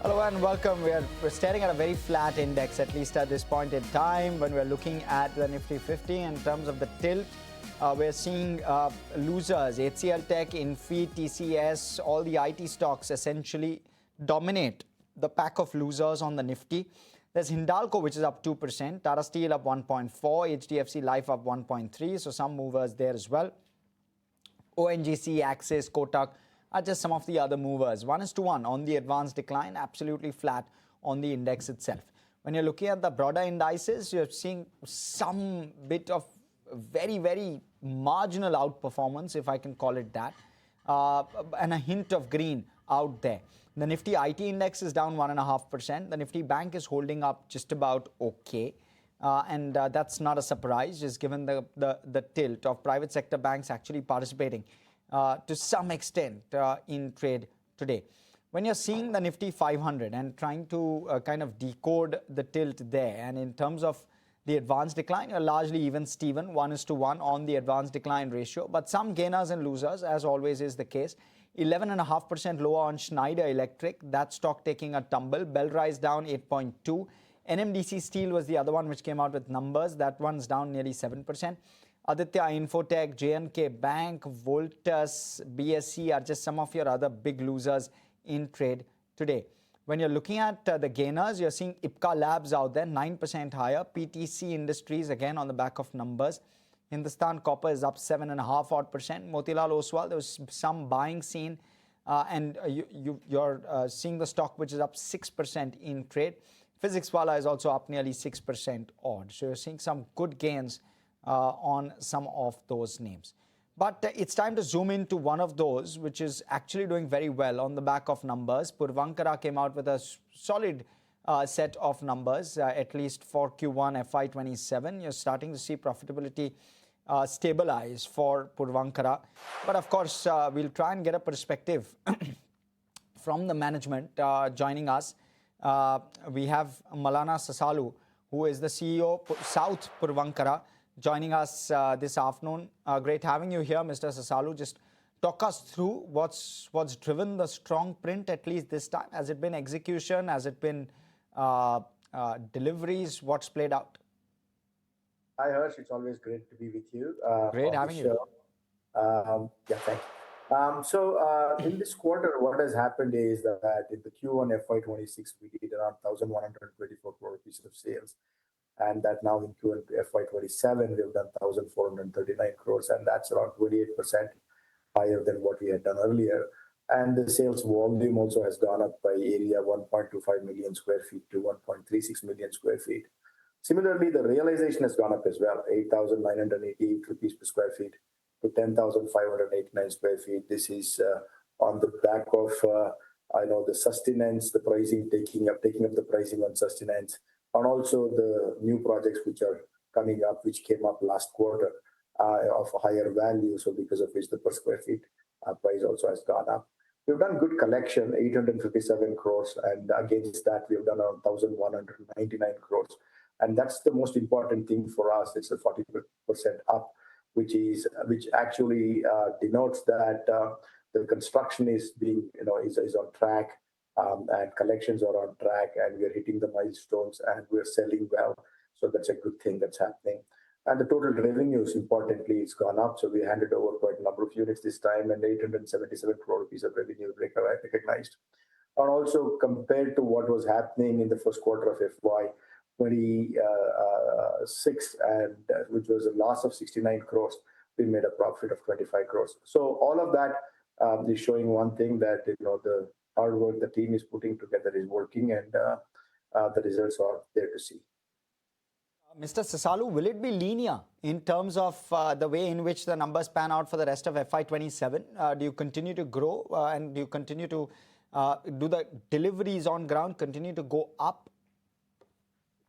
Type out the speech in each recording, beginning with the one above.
Hello and welcome. We're staring at a very flat index, at least at this point in time. When we're looking at the Nifty 50 in terms of the tilt, we're seeing losers. HCL Tech, Infosys, TCS, all the IT stocks essentially dominate the pack of losers on the Nifty. There's Hindalco, which is up 2%, Tata Steel up 1.4%, HDFC Life up 1.3%, so some movers there as well. ONGC, Axis, Kotak are just some of the other movers. 1:1 on the advanced decline, absolutely flat on the index itself. When you're looking at the broader indices, you're seeing some bit of very marginal outperformance, if I can call it that, and a hint of green out there. The Nifty IT index is down 1.5%. The Nifty Bank is holding up just about okay. And that's not a surprise, just given the tilt of private sector banks actually participating to some extent in trade today. When you're seeing the Nifty 500 and trying to kind of decode the tilt there, and in terms of the advanced decline, you're largely even Steven, 1:1 on the advanced decline ratio, but some gainers and losers, as always is the case. 11.5% lower on Schneider Electric, that stock taking a tumble. Bellrise down 8.2%. NMDC Steel was the other one which came out with numbers. That one's down nearly 7%. Aditya Infotech, JNK Bank, Voltas, BSC are just some of your other big losers in trade today. When you're looking at the gainers, you're seeing Ipca Labs out there, 9% higher. PTC Industries, again, on the back of numbers. Hindustan Copper is up 7.5% odd. Motilal Oswal, there was some buying seen. And you're seeing the stock, which is up 6% in trade. Physicswala is also up nearly 6% odd. So you're seeing some good gains on some of those names. But it's time to zoom into one of those, which is actually doing very well on the back of numbers. Puravankara came out with a solid set of numbers, at least for Q1 FY27. You're starting to see profitability stabilize for Puravankara. But of course, we'll try and get a perspective from the management joining us. We have Malana Sasalu, who is the CEO of South Puravankara, joining us this afternoon. Great having you here, Mr. Sasalu. Just talk us through what's driven the strong print, at least this time. Has it been execution? Has it been deliveries? What's played out? Hi, Harsh. It's always great to be with you. Great having you. Yeah, thank you. In this quarter, what has happened is that in the Q1 FY26, we did around 1,124 crore rupees of sales. And that now in Q1 FY27, we've done 1,439 crores, and that's around 28% higher than what we had done earlier. And the sales volume also has gone up by area 1.25 million square feet to 1.36 million square feet. Similarly, the realization has gone up as well, 8,988 rupees per square feet to 10,589 square feet. This is on the back of, the sustenance, the pricing, taking up the pricing on sustenance, and also the new projects which are coming up, which came up last quarter of higher value. So because of which the per square feet price also has gone up. We've done good collection, 857 crores, and against that, we've done around 1,199 crores. And that's the most important thing for us. It's a 40% up, which actually denotes that the construction is on track, and collections are on track, and we're hitting the milestones, and we're selling well. So that's a good thing that's happening. And the total revenues, importantly, it's gone up. So we handed over quite a number of units this time, and 877 crore rupees of revenue recognized. And also compared to what was happening in the first quarter of FY26, and which was a loss of 69 crores, we made a profit of 25 crores. So all of that is showing one thing, that the hard work the team is putting together is working, and the results are there to see. Mr. Sasalu, will it be linear in terms of the way in which the numbers pan out for the rest of FY27? Do you continue to grow and do you continue to do the deliveries on ground continue to go up?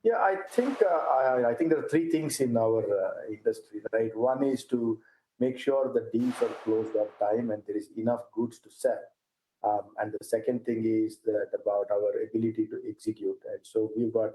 Yeah, I think there are three things in our industry, right? One is to make sure the deals are closed on time and there is enough goods to sell. And the second thing is that about our ability to execute. And so we've got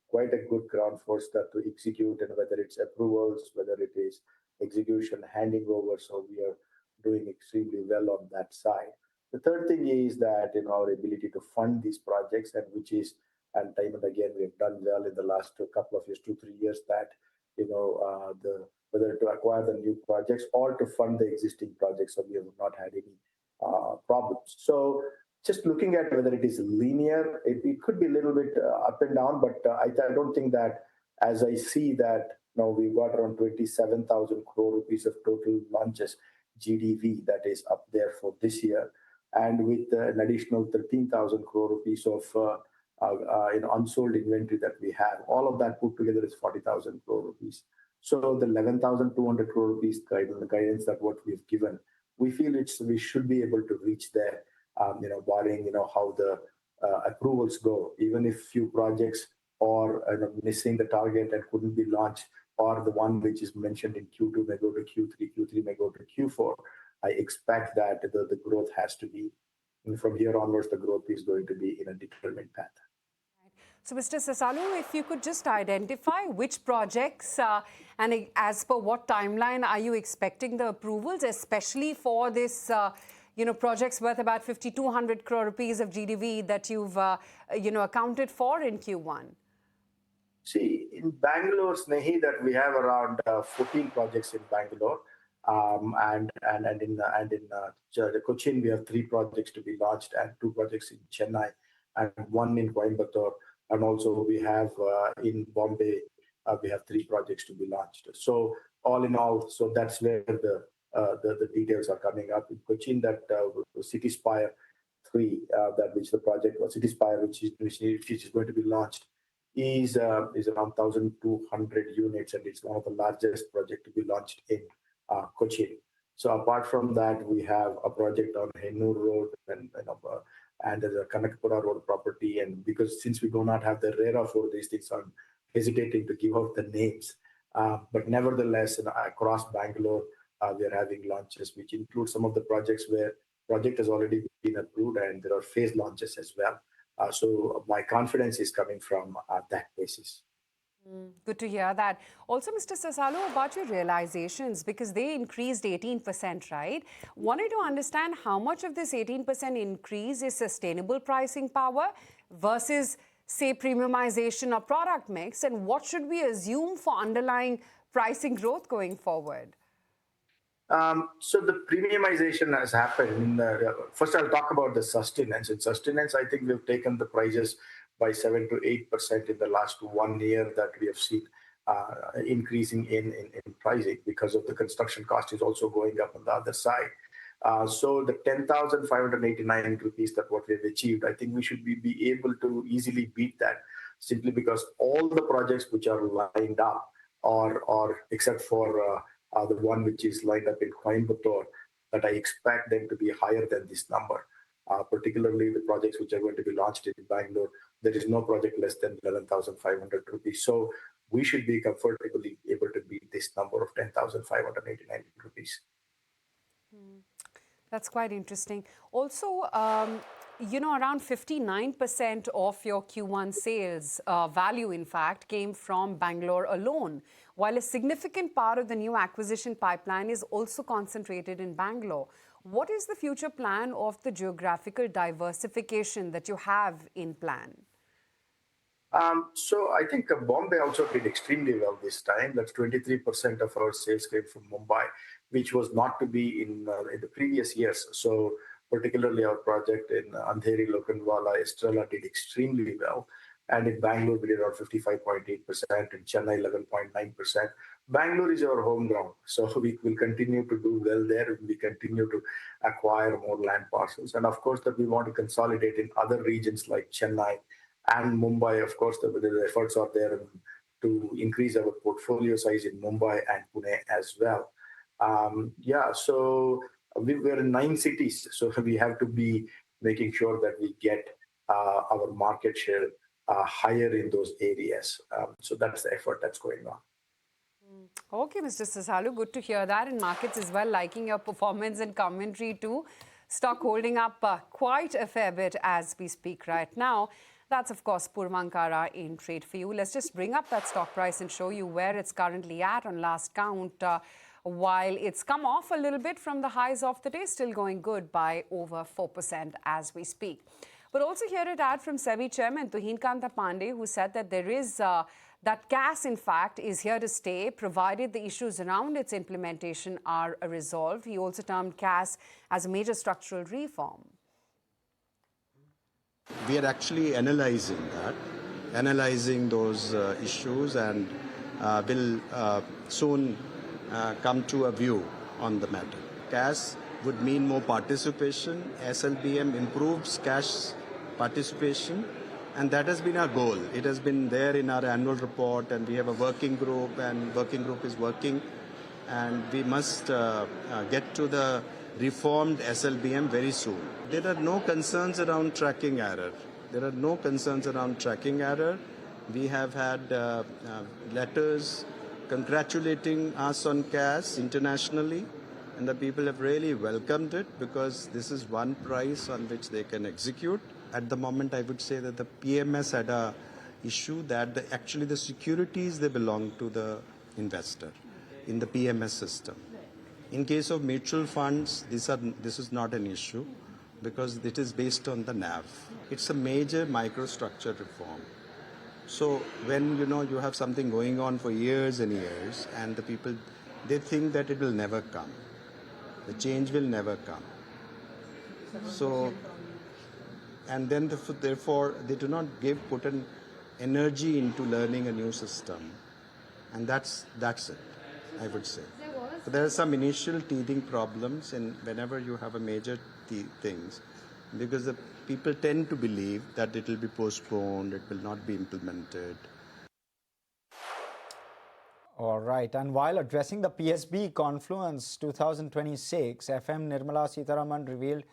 quite a good ground force to execute, and whether it's approvals, whether it is execution, handing over. So we are doing extremely well on that side. The third thing is that our ability to fund these projects, and time and again we have done well in the last couple of years, 2-3 years, that the whether to acquire the new projects or to fund the existing projects, so we have not had any problems. So just looking at whether it is linear, it could be a little bit up and down, but I don't think that, as I see that now we've got around 27,000 crore rupees of total launches GDV that is up there for this year, and with an additional 13,000 crore rupees of unsold inventory that we have, all of that put together is 40,000 crore rupees. So the 11,200 crore rupees guidance that what we've given, we feel we should be able to reach there, barring how the approvals go. Even if few projects are missing the target and couldn't be launched, or the one which is mentioned in Q2 may go to Q3 may go to Q4, I expect that the growth has to be, and from here onwards, the growth is going to be in a determined path. So, Mr. Sasalu, if you could just identify which projects and as per what timeline are you expecting the approvals, especially for this, projects worth about 5,200 crore rupees of GDV that you've, accounted for in Q1? See, in Bangalore, Snehi, that we have around 14 projects in Bangalore, and in Cochin we have 3 projects to be launched, and 2 projects in Chennai, and 1 in Coimbatore, and also we have in Bombay we have 3 projects to be launched. So all in all, so that's where the details are coming up. In Cochin, that City Spire 3, which the project was City Spire, which is going to be launched, is around 1,200 units, and it's one of the largest project to be launched in Cochin. So apart from that, we have a project on Hennur Road and there's a Kanakapura Road property. And because since we do not have the RERA for these things, I'm hesitating to give out the names. But nevertheless, across Bangalore, we are having launches, which include some of the projects where project has already been approved, and there are phase launches as well. So my confidence is coming from that basis. Good to hear that. Also, Mr. Sasalu, about your realizations, because they increased 18%, right? Wanted to understand how much of this 18% increase is sustainable pricing power versus, say, premiumization or product mix, and what should we assume for underlying pricing growth going forward? So the premiumization has happened. First, I'll talk about the sustenance. In sustenance, I think we've taken the prices by 7 to 8% in the last 1 year that we have seen increasing in pricing, because of the construction cost is also going up on the other side. So the 10,589 rupees that what we've achieved, I think we should be able to easily beat that, simply because all the projects which are lined up, or except for the one which is lined up in Coimbatore, that I expect them to be higher than this number. Particularly the projects which are going to be launched in Bangalore, there is no project less than 11,500 rupees. So we should be comfortably able to beat this number of 10,589 rupees. That's quite interesting. Also, around 59% of your Q1 sales value, in fact, came from Bangalore alone, while a significant part of the new acquisition pipeline is also concentrated in Bangalore. What is the future plan of the geographical diversification that you have in plan? So I think Bombay also did extremely well this time. That's 23% of our sales came from Mumbai, which was not to be in the previous years. So particularly our project in Andheri, Lokhandwala, Estrella did extremely well. And in Bangalore, we did around 55.8%, in Chennai, 11.9%. Bangalore is our home ground, so we will continue to do well there. We continue to acquire more land parcels. And of course, that we want to consolidate in other regions like Chennai and Mumbai. Of course, the efforts are there to increase our portfolio size in Mumbai and Pune as well. So we're in 9 cities, so we have to be making sure that we get our market share higher in those areas. So that's the effort that's going on. Okay, Mr. Sasalu, good to hear that. And markets as well liking your performance and commentary too. Stock holding up quite a fair bit as we speak right now. That's, of course, Puravankara in trade for you. Let's just bring up that stock price and show you where it's currently at on last count. while it's come off a little bit from the highs of the day, still going good by over 4% as we speak. But also here at ad from SEBI Chairman Tuhin Kanta Pandey, who said that there is that CAS, in fact, is here to stay, provided the issues around its implementation are resolved. He also termed CAS as a major structural reform. We are actually analyzing those issues, and will soon come to a view on the matter. CAS would mean more participation. SLBM improves cash participation, and that has been our goal. It has been there in our annual report, and we have a working group, and working group is working, and we must get to the reformed SLBM very soon. There are no concerns around tracking error. We have had letters congratulating us on CAS internationally, and the people have really welcomed it because this is one price on which they can execute. At the moment, I would say that the PMS had a issue that actually the securities, they belong to the investor in the PMS system. In case of mutual funds, this is not an issue because it is based on the NAV. It's a major microstructure reform. So when you have something going on for years and years, and the people, they think that it will never come. The change will never come. So, and then therefore they do not put an energy into learning a new system, and that's it, I would say. So there are some initial teething problems, and whenever you have a major things, because the people tend to believe that it will be postponed, it will not be implemented. All right. And while addressing the PSB Confluence 2026, FM Nirmala Sitharaman revealed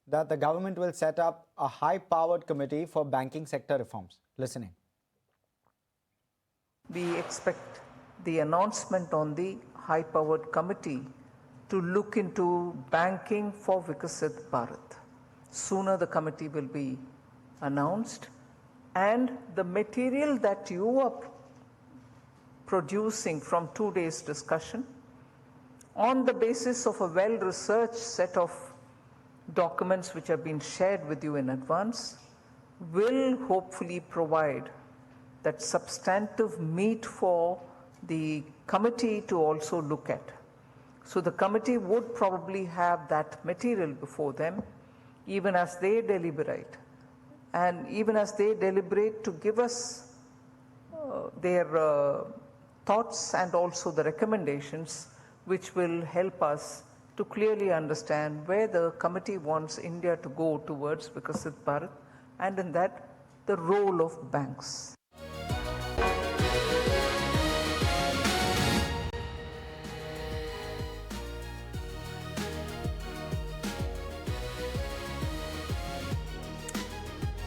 that the government will set up a high-powered committee for banking sector reforms. Listening. We expect the announcement on the high-powered committee to look into banking for Vikasit Bharat. Sooner the committee will be announced, and the material that you are producing from today's discussion, on the basis of a well-researched set of documents which have been shared with you in advance, will hopefully provide that substantive meat for the committee to also look at. So the committee would probably have that material before them, even as they deliberate. And even as they deliberate, to give us their thoughts and also the recommendations which will help us to clearly understand where the committee wants India to go towards Vikasit Bharat, and in that, the role of banks.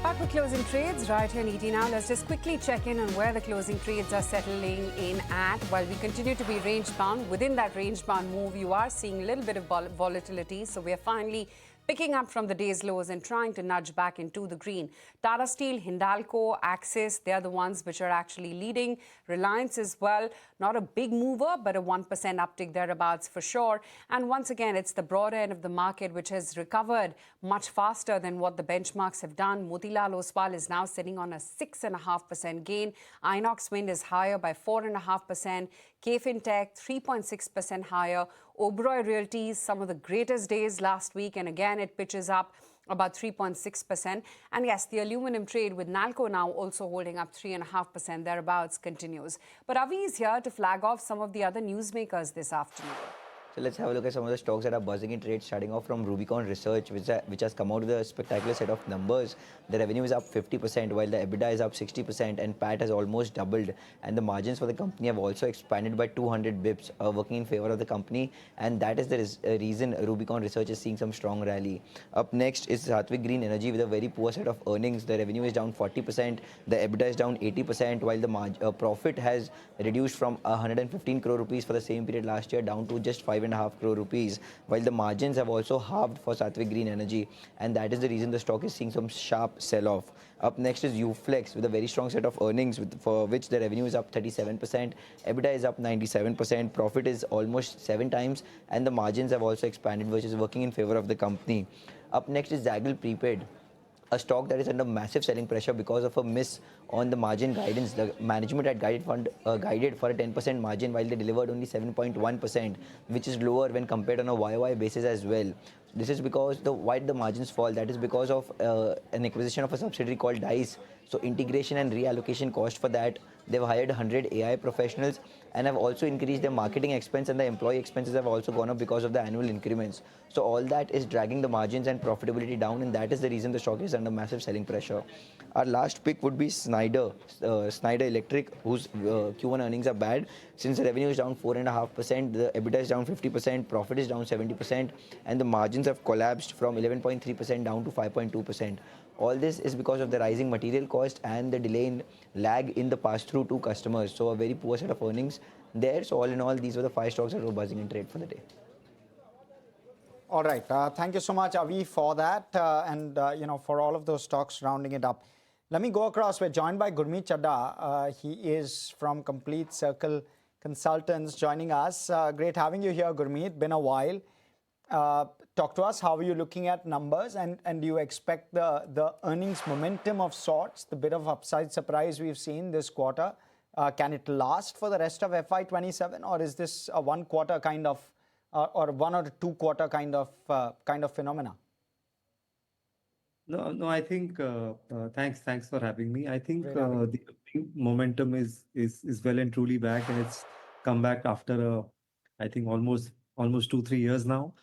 Back with closing trades right here in ET Now. Let's just quickly check in on where the closing trades are settling in at. While we continue to be range bound, within that range bound move, you are seeing a little bit of volatility. So we are finally picking up from the day's lows and trying to nudge back into the green. Tata Steel, Hindalco, Axis, they're the ones which are actually leading. Reliance as well, not a big mover, but a 1% uptick thereabouts for sure. And once again, it's the broader end of the market which has recovered much faster than what the benchmarks have done. Motilal Oswal is now sitting on a 6.5% gain. Inox Wind is higher by 4.5%. KFin Tech, 3.6% higher. Oberoi Realty, some of the greatest days last week, and again it pitches up about 3.6%. And yes, the aluminum trade with Nalco now also holding up 3.5% thereabouts continues. But Avi is here to flag off some of the other newsmakers this afternoon. So let's have a look at some of the stocks that are buzzing in trade, starting off from Rubicon Research, which has come out with a spectacular set of numbers. The revenue is up 50%, while the EBITDA is up 60%, and PAT has almost doubled. And the margins for the company have also expanded by 200 bips, working in favor of the company. And that is the reason Rubicon Research is seeing some strong rally. Up next is Satvik Green Energy with a very poor set of earnings. The revenue is down 40%, the EBITDA is down 80%, while the profit has reduced from 115 crore rupees for the same period last year down to just 5.5 4.5 crore rupees, while the margins have also halved for Sattvic Green Energy, and that is the reason the stock is seeing some sharp sell-off. Up next is Uflex with a very strong set of earnings for which the revenue is up 37%, EBITDA is up 97%, profit is almost 7 times, and the margins have also expanded, which is working in favor of the company. Up next is Zaggle Prepaid, a stock that is under massive selling pressure because of a miss on the margin guidance. The management had guided for a 10% margin, while they delivered only 7.1%, which is lower when compared on a YOY basis as well. This is because why the margins fall. That is because of an acquisition of a subsidiary called Dice. So integration and reallocation cost for that. They've hired 100 AI professionals and have also increased their marketing expense, and the employee expenses have also gone up because of the annual increments. So all that is dragging the margins and profitability down, and that is the reason the stock is under massive selling pressure. Our last pick would be Schneider Electric, whose Q1 earnings are bad. Since the revenue is down 4.5%, the EBITDA is down 50%, profit is down 70%, and the margins have collapsed from 11.3% down to 5.2%. All this is because of the rising material cost and the delay in lag in the pass-through to customers. So a very poor set of earnings there. So all in all, these were the 5 stocks that were buzzing in trade for the day. All right. Thank you so much, Avi, for that, and for all of those stocks rounding it up. Let me go across. We're joined by Gurmeet Chadha. He is from Complete Circle Consultants joining us. Great having you here, Gurmeet. Been a while. Talk to us. How are you looking at numbers, and do you expect the earnings momentum of sorts, the bit of upside surprise we've seen this quarter, can it last for the rest of FY27, or is this a 1 quarter kind of, or 1 or 2 quarter kind of phenomena? No, I think thanks for having me. I think the momentum is well and truly back, and it's come back after I think almost 2-3 years now.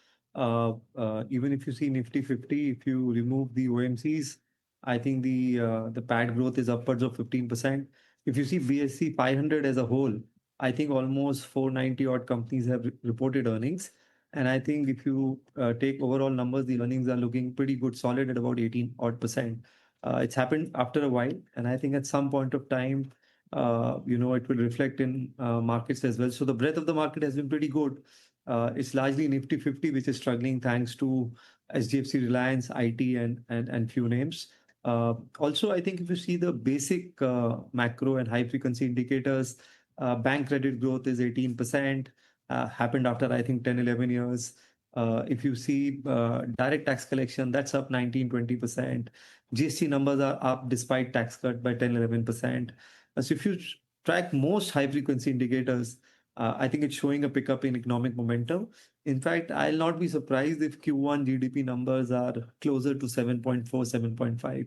Even if you see Nifty 50, if you remove the OMCs, I think the PAT growth is upwards of 15%. If you see BSE 500 as a whole, I think almost 490 odd companies have reported earnings. And I think if you take overall numbers, the earnings are looking pretty good, solid at about 18 odd percent. It's happened after a while, and I think at some point of time, it will reflect in markets as well. So the breadth of the market has been pretty good. It's largely Nifty 50 which is struggling thanks to HDFC, Reliance, IT, and few names. Also, I think if you see the basic macro and high frequency indicators, bank credit growth is 18%. Happened after I think 10-11 years. If you see direct tax collection, that's up 19-20%. GST numbers are up despite tax cut by 10-11%. So if you track most high frequency indicators, I think it's showing a pickup in economic momentum. In fact, I'll not be surprised if Q1 GDP numbers are closer to 7.4, 7.5.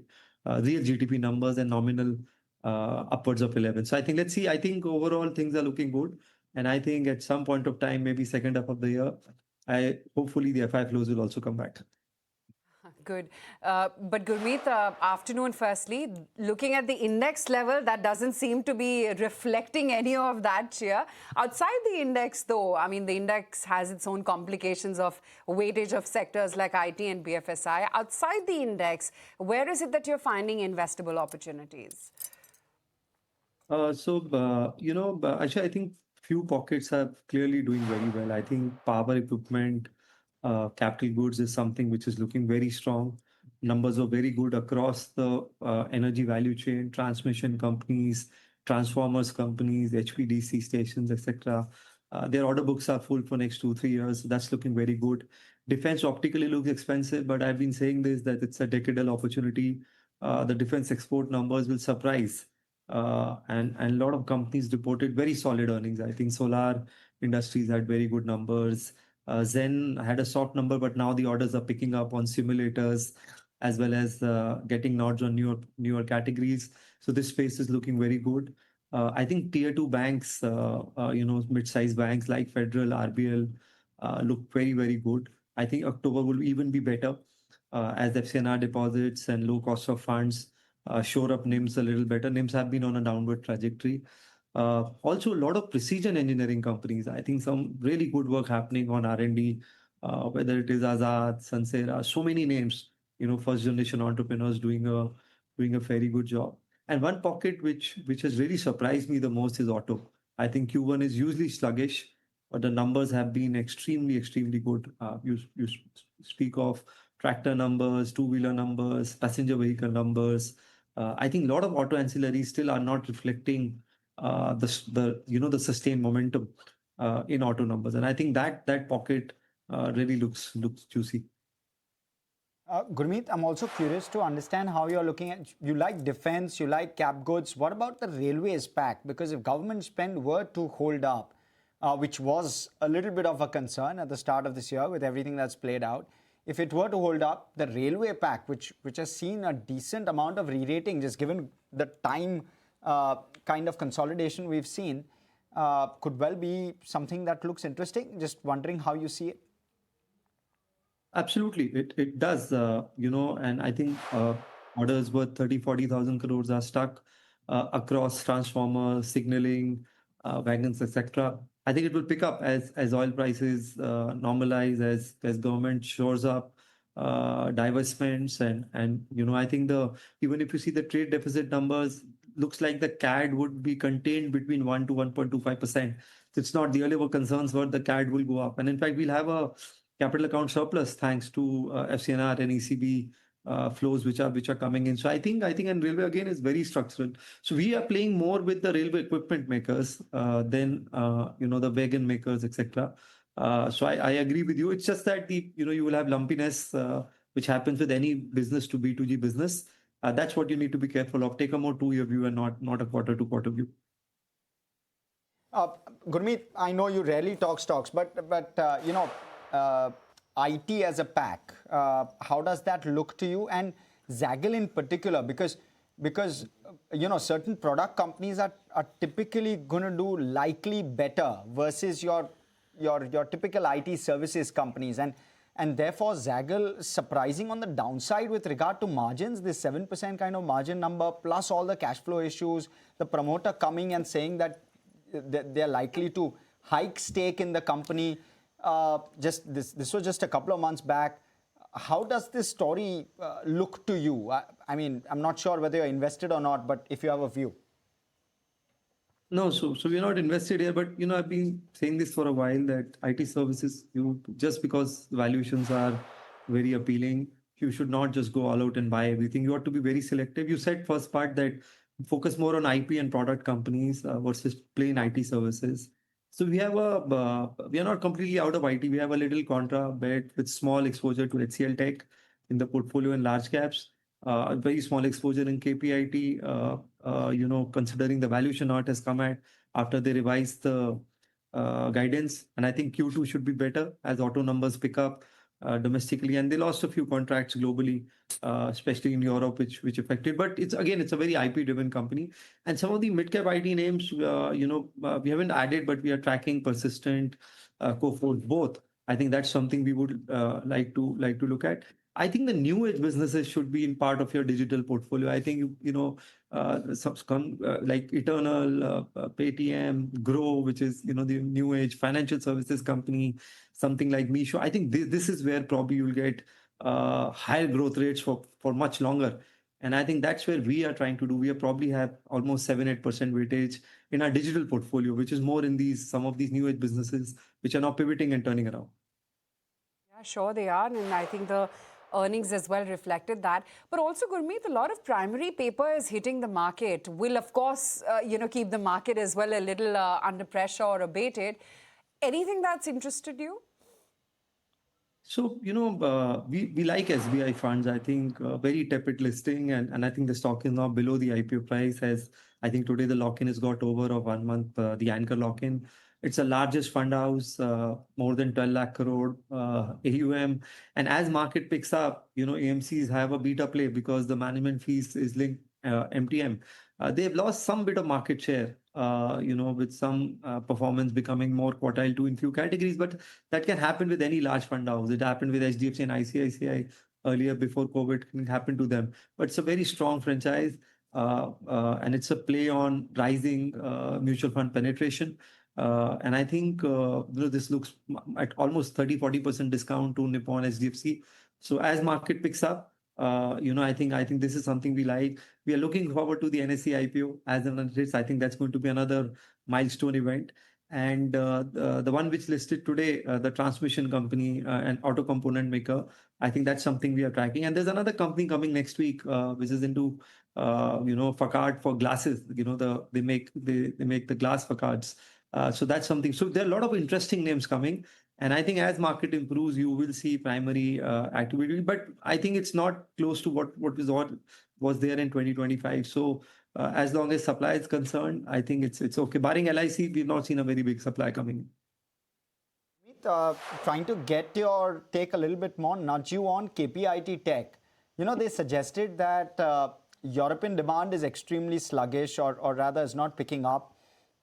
Real GDP numbers and nominal upwards of 11. So I think, let's see, I think overall things are looking good. And I think at some point of time, maybe second half of the year, hopefully the FI flows will also come back. Good. But Gurmeet, afternoon firstly. Looking at the index level, that doesn't seem to be reflecting any of that cheer. Outside the index though, I mean, the index has its own complications of weightage of sectors like IT and BFSI. Outside the index, where is it that you're finding investable opportunities? Actually, I think few pockets are clearly doing very well. I think power equipment, capital goods is something which is looking very strong. Numbers are very good across the energy value chain, transmission companies, transformers companies, HVDC stations, etc. Their order books are full for next 2-3 years. So that's looking very good. Defense optically looks expensive, but I've been saying this, that it's a decadal opportunity. The defense export numbers will surprise. And a lot of companies reported very solid earnings. I think Solar Industries had very good numbers. Zen had a soft number, but now the orders are picking up on simulators as well as getting nods on newer categories. So this space is looking very good. I think tier 2 banks, mid-sized banks like Federal, RBL look very, very good. I think October will even be better as FCNR deposits and low cost of funds shore up NIMs a little better. NIMs have been on a downward trajectory. Also, a lot of precision engineering companies. I think some really good work happening on R&D, whether it is Azad, Sansera, so many names. First generation entrepreneurs doing a very good job. And one pocket which has really surprised me the most is auto. I think Q1 is usually sluggish. but the numbers have been extremely good. You speak of tractor numbers, two-wheeler numbers, passenger vehicle numbers. I think a lot of auto ancillaries still are not reflecting the sustained momentum in auto numbers, and I think that pocket really looks juicy. Gurmeet, I'm also curious to understand how you're looking at, you like defense, you like cap goods. What about the railways pack? Because if government spend were to hold up, which was a little bit of a concern at the start of this year with everything that's played out, if it were to hold up, the railway pack, which has seen a decent amount of re-rating, just given the time kind of consolidation we've seen, could well be something that looks interesting. Just wondering how you see it. Absolutely, it does, and I think orders worth 30,000-40,000 crores are stuck across transformers, signaling, wagons, etc. I think it will pick up as oil prices normalize, as government shores up divestments, and I think even if you see the trade deficit numbers, looks like the CAD would be contained between 1 to 1.25%. So it's not, the earlier were concerns were the CAD will go up, and in fact we'll have a capital account surplus thanks to FCNR and ECB flows which are coming in. So I think and railway again is very structural. So we are playing more with the railway equipment makers than the wagon makers, etc. So I agree with you. It's just that you will have lumpiness which happens with any business to B2G business. That's what you need to be careful of. Take a more 2-year view and not a quarter-to-quarter view. Gurmeet, I know you rarely talk stocks, but IT as a pack, how does that look to you? And Zaggle in particular, because certain product companies are typically going to do likely better versus your typical IT services companies, and therefore Zaggle surprising on the downside with regard to margins, this 7% kind of margin number, plus all the cash flow issues, the promoter coming and saying that they're likely to hike stake in the company. This was just a couple of months back. How does this story look to you? I mean, I'm not sure whether you're invested or not, but if you have a view. No, so we're not invested here, but I've been saying this for a while that IT services, just because valuations are very appealing, you should not just go all out and buy everything. You have to be very selective. You said first part that focus more on IP and product companies versus plain IT services. So we are not completely out of IT. We have a little contra bet with small exposure to HCL Tech in the portfolio and large caps. A very small exposure in KPIT, considering the valuation art has come at after they revised the guidance. And I think Q2 should be better as auto numbers pick up domestically. And they lost a few contracts globally, especially in Europe, which affected. But it's a very IP-driven company. And some of the mid-cap IT names, we haven't added, but we are tracking Persistent, Coforge, both. I think that's something we would like to look at. I think the new age businesses should be in part of your digital portfolio. I think like Eternal, Paytm, Grow, which is the new age financial services company, something like Misho. I think this is where probably you'll get higher growth rates for much longer. And I think that's where we are trying to do. We probably have almost 7-8% weightage in our digital portfolio, which is more in some of these new age businesses, which are now pivoting and turning around. Yeah, sure they are. And I think the earnings as well reflected that. But also, Gurmeet, a lot of primary paper is hitting the market will, of course, keep the market as well a little under pressure or abated. Anything that's interested you? So, we like SBI funds. I think very tepid listing, and I think the stock is now below the IPO price. As I think today the lock-in has got over of 1 month, the anchor lock-in. It's the largest fund house, more than 12 lakh crore AUM. And as market picks up, AMCs have a beta play because the management fees is linked MTM. They've lost some bit of market share, with some performance becoming more quartile 2 in few categories. But that can happen with any large fund house. It happened with HDFC and ICICI earlier before COVID. It can happen to them. But it's a very strong franchise. And it's a play on rising mutual fund penetration. And I think this looks at almost 30-40% discount to Nippon HDFC. So as market picks up, I think this is something we like. We are looking forward to the NSE IPO as an analyst. I think that's going to be another milestone event. And the one which listed today, the transmission company and auto component maker, I think that's something we are tracking. And there's another company coming next week, which is into facade for glasses. They make the glass facades. So that's something. So there are a lot of interesting names coming. And I think as market improves, you will see primary activity. But I think it's not close to what was there in 2025. So as long as supply is concerned, I think it's okay. Barring LIC, we've not seen a very big supply coming in. Trying to get your take a little bit more, nudge you on KPIT Tech. They suggested that European demand is extremely sluggish, or rather is not picking up.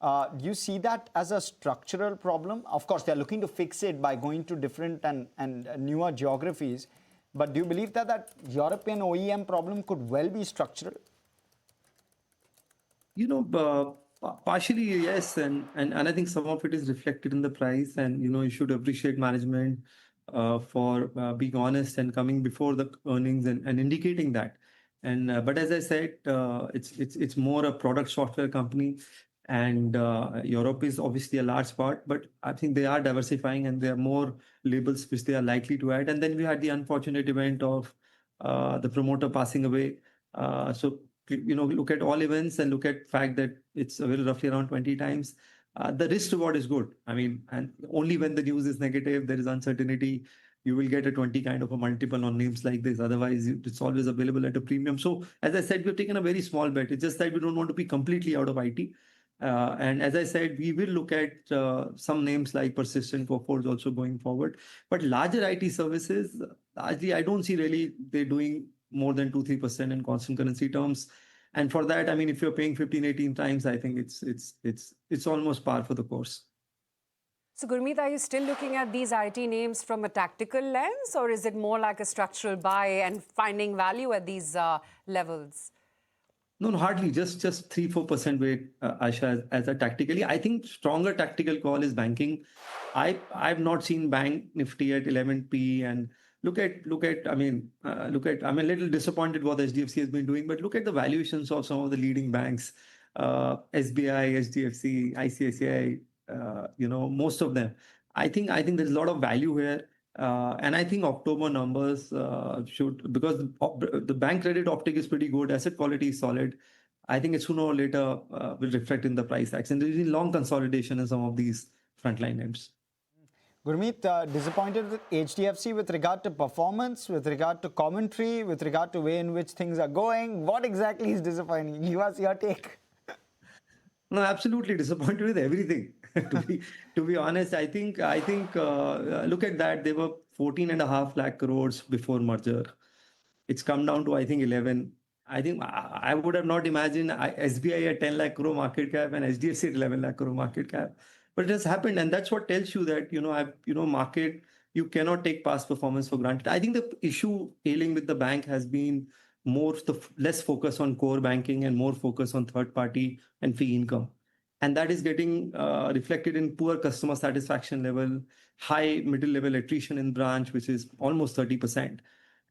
Do you see that as a structural problem? Of course, they're looking to fix it by going to different and newer geographies. But do you believe that European OEM problem could well be structural? Partially yes, and I think some of it is reflected in the price, and you should appreciate management for being honest and coming before the earnings and indicating that. And but as I said, it's more a product software company, and Europe is obviously a large part, but I think they are diversifying and there are more labels which they are likely to add. And then we had the unfortunate event of the promoter passing away. So look at all events and look at fact that it's roughly around 20 times. The risk reward is good. I mean, and only when the news is negative, there is uncertainty, you will get a 20 kind of a multiple on names like this. Otherwise, it's always available at a premium. So as I said, we've taken a very small bet. It's just that we don't want to be completely out of IT. And as I said, we will look at some names like Persistent, Coforge also going forward. But larger IT services, largely, I don't see really they're doing more than 2-3% in constant currency terms. And for that, I mean, if you're paying 15-18 times, I think it's almost par for the course. So Gurmeet, are you still looking at these IT names from a tactical lens, or is it more like a structural buy and finding value at these levels? No, hardly. Just 3-4% weight, Asha, as a tactically. I think stronger tactical call is banking. I've not seen bank Nifty at 11p, and look at. I'm a little disappointed what HDFC has been doing, but look at the valuations of some of the leading banks, SBI, HDFC, ICICI. Most of them. I think there's a lot of value here. And I think October numbers should, because the bank credit optic is pretty good, asset quality is solid. I think it sooner or later will reflect in the price action. There's been long consolidation in some of these frontline names. Gurmeet, disappointed with HDFC with regard to performance, with regard to commentary, with regard to way in which things are going. What exactly is disappointing? Give us your take. No, absolutely disappointed with everything. to be honest, I think look at that. They were 14.5 lakh crores before merger. It's come down to, I think, 11. I think I would have not imagined SBI at 10 lakh crore market cap and HDFC at 11 lakh crore market cap. But it has happened, and that's what tells you that market, you cannot take past performance for granted. I think the issue ailing with the bank has been less focus on core banking and more focus on third party and fee income. And that is getting reflected in poor customer satisfaction level, high middle level attrition in branch, which is almost 30%.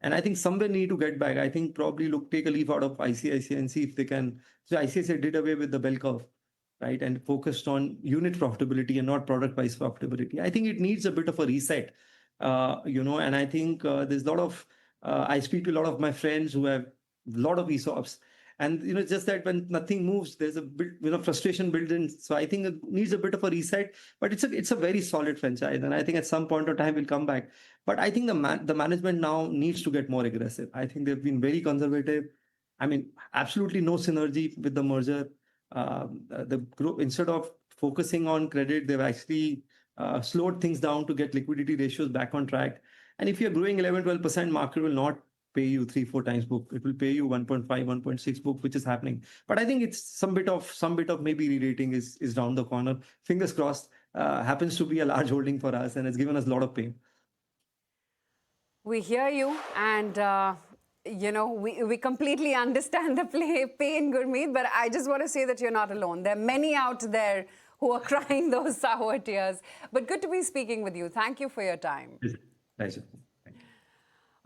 And I think somewhere need to get back. I think probably take a leaf out of ICICI and see if they can. So ICICI did away with the bell curve, right? And focused on unit profitability and not product price profitability. I think it needs a bit of a reset, and I think there's a lot of, I speak to a lot of my friends who have a lot of ESOPs, and just that when nothing moves, there's a bit frustration built in. So I think it needs a bit of a reset, but it's a very solid franchise, and I think at some point of time we'll come back. But I think the management now needs to get more aggressive. I think they've been very conservative. I mean, absolutely no synergy with the merger. The group, instead of focusing on credit, they've actually slowed things down to get liquidity ratios back on track. And if you're growing 11-12%, market will not pay you 3-4 times book. It will pay you 1.5, 1.6 book, which is happening. But I think it's some bit of maybe re-rating is down the corner. Fingers crossed. Happens to be a large holding for us, and it's given us a lot of pain. We hear you, and we completely understand the pain, Gurmeet, but I just want to say that you're not alone. There are many out there who are crying those sour tears. But good to be speaking with you. Thank you for your time. Pleasure.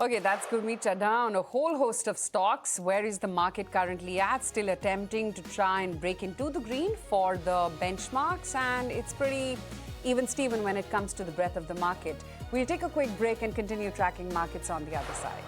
Okay, that's Gurmeet Chadha on a whole host of stocks. Where is the market currently at? Still attempting to try and break into the green for the benchmarks, and it's pretty even Steven when it comes to the breadth of the market. We'll take a quick break and continue tracking markets on the other side.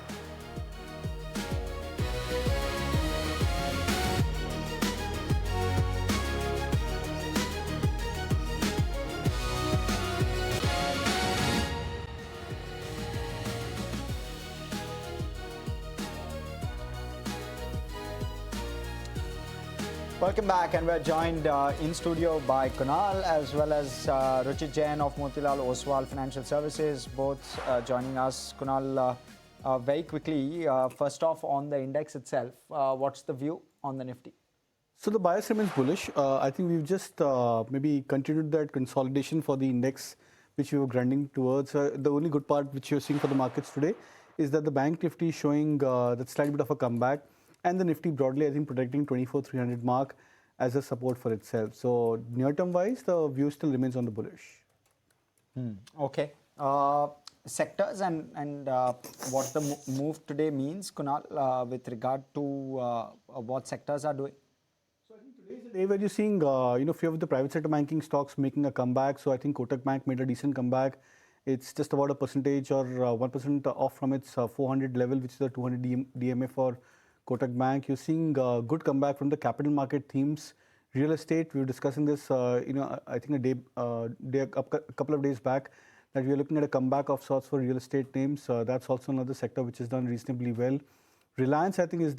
Welcome back, and we're joined in studio by Kunal as well as Ruchit Jain of Motilal Oswal Financial Services, both joining us. Kunal, very quickly, first off on the index itself, what's the view on the Nifty? So the bias remains bullish. I think we've just maybe continued that consolidation for the index, which we were grinding towards. The only good part which you're seeing for the markets today is that the bank Nifty is showing that slight bit of a comeback, and the Nifty broadly, I think, protecting 24,300 mark as a support for itself. So near-term wise, the view still remains on the bullish. Okay. Sectors and what the move today means, Kunal, with regard to what sectors are doing? So I think today is a day where you're seeing, few of the private sector banking stocks making a comeback. So I think Kotak Bank made a decent comeback. It's just about a percentage or 1% off from its 400 level, which is the 200 DMA for Kotak Bank. You're seeing good comeback from the capital market themes. Real estate, we were discussing this, I think a couple of days back, that we are looking at a comeback of sorts for real estate names. That's also another sector which has done reasonably well. Reliance, I think, was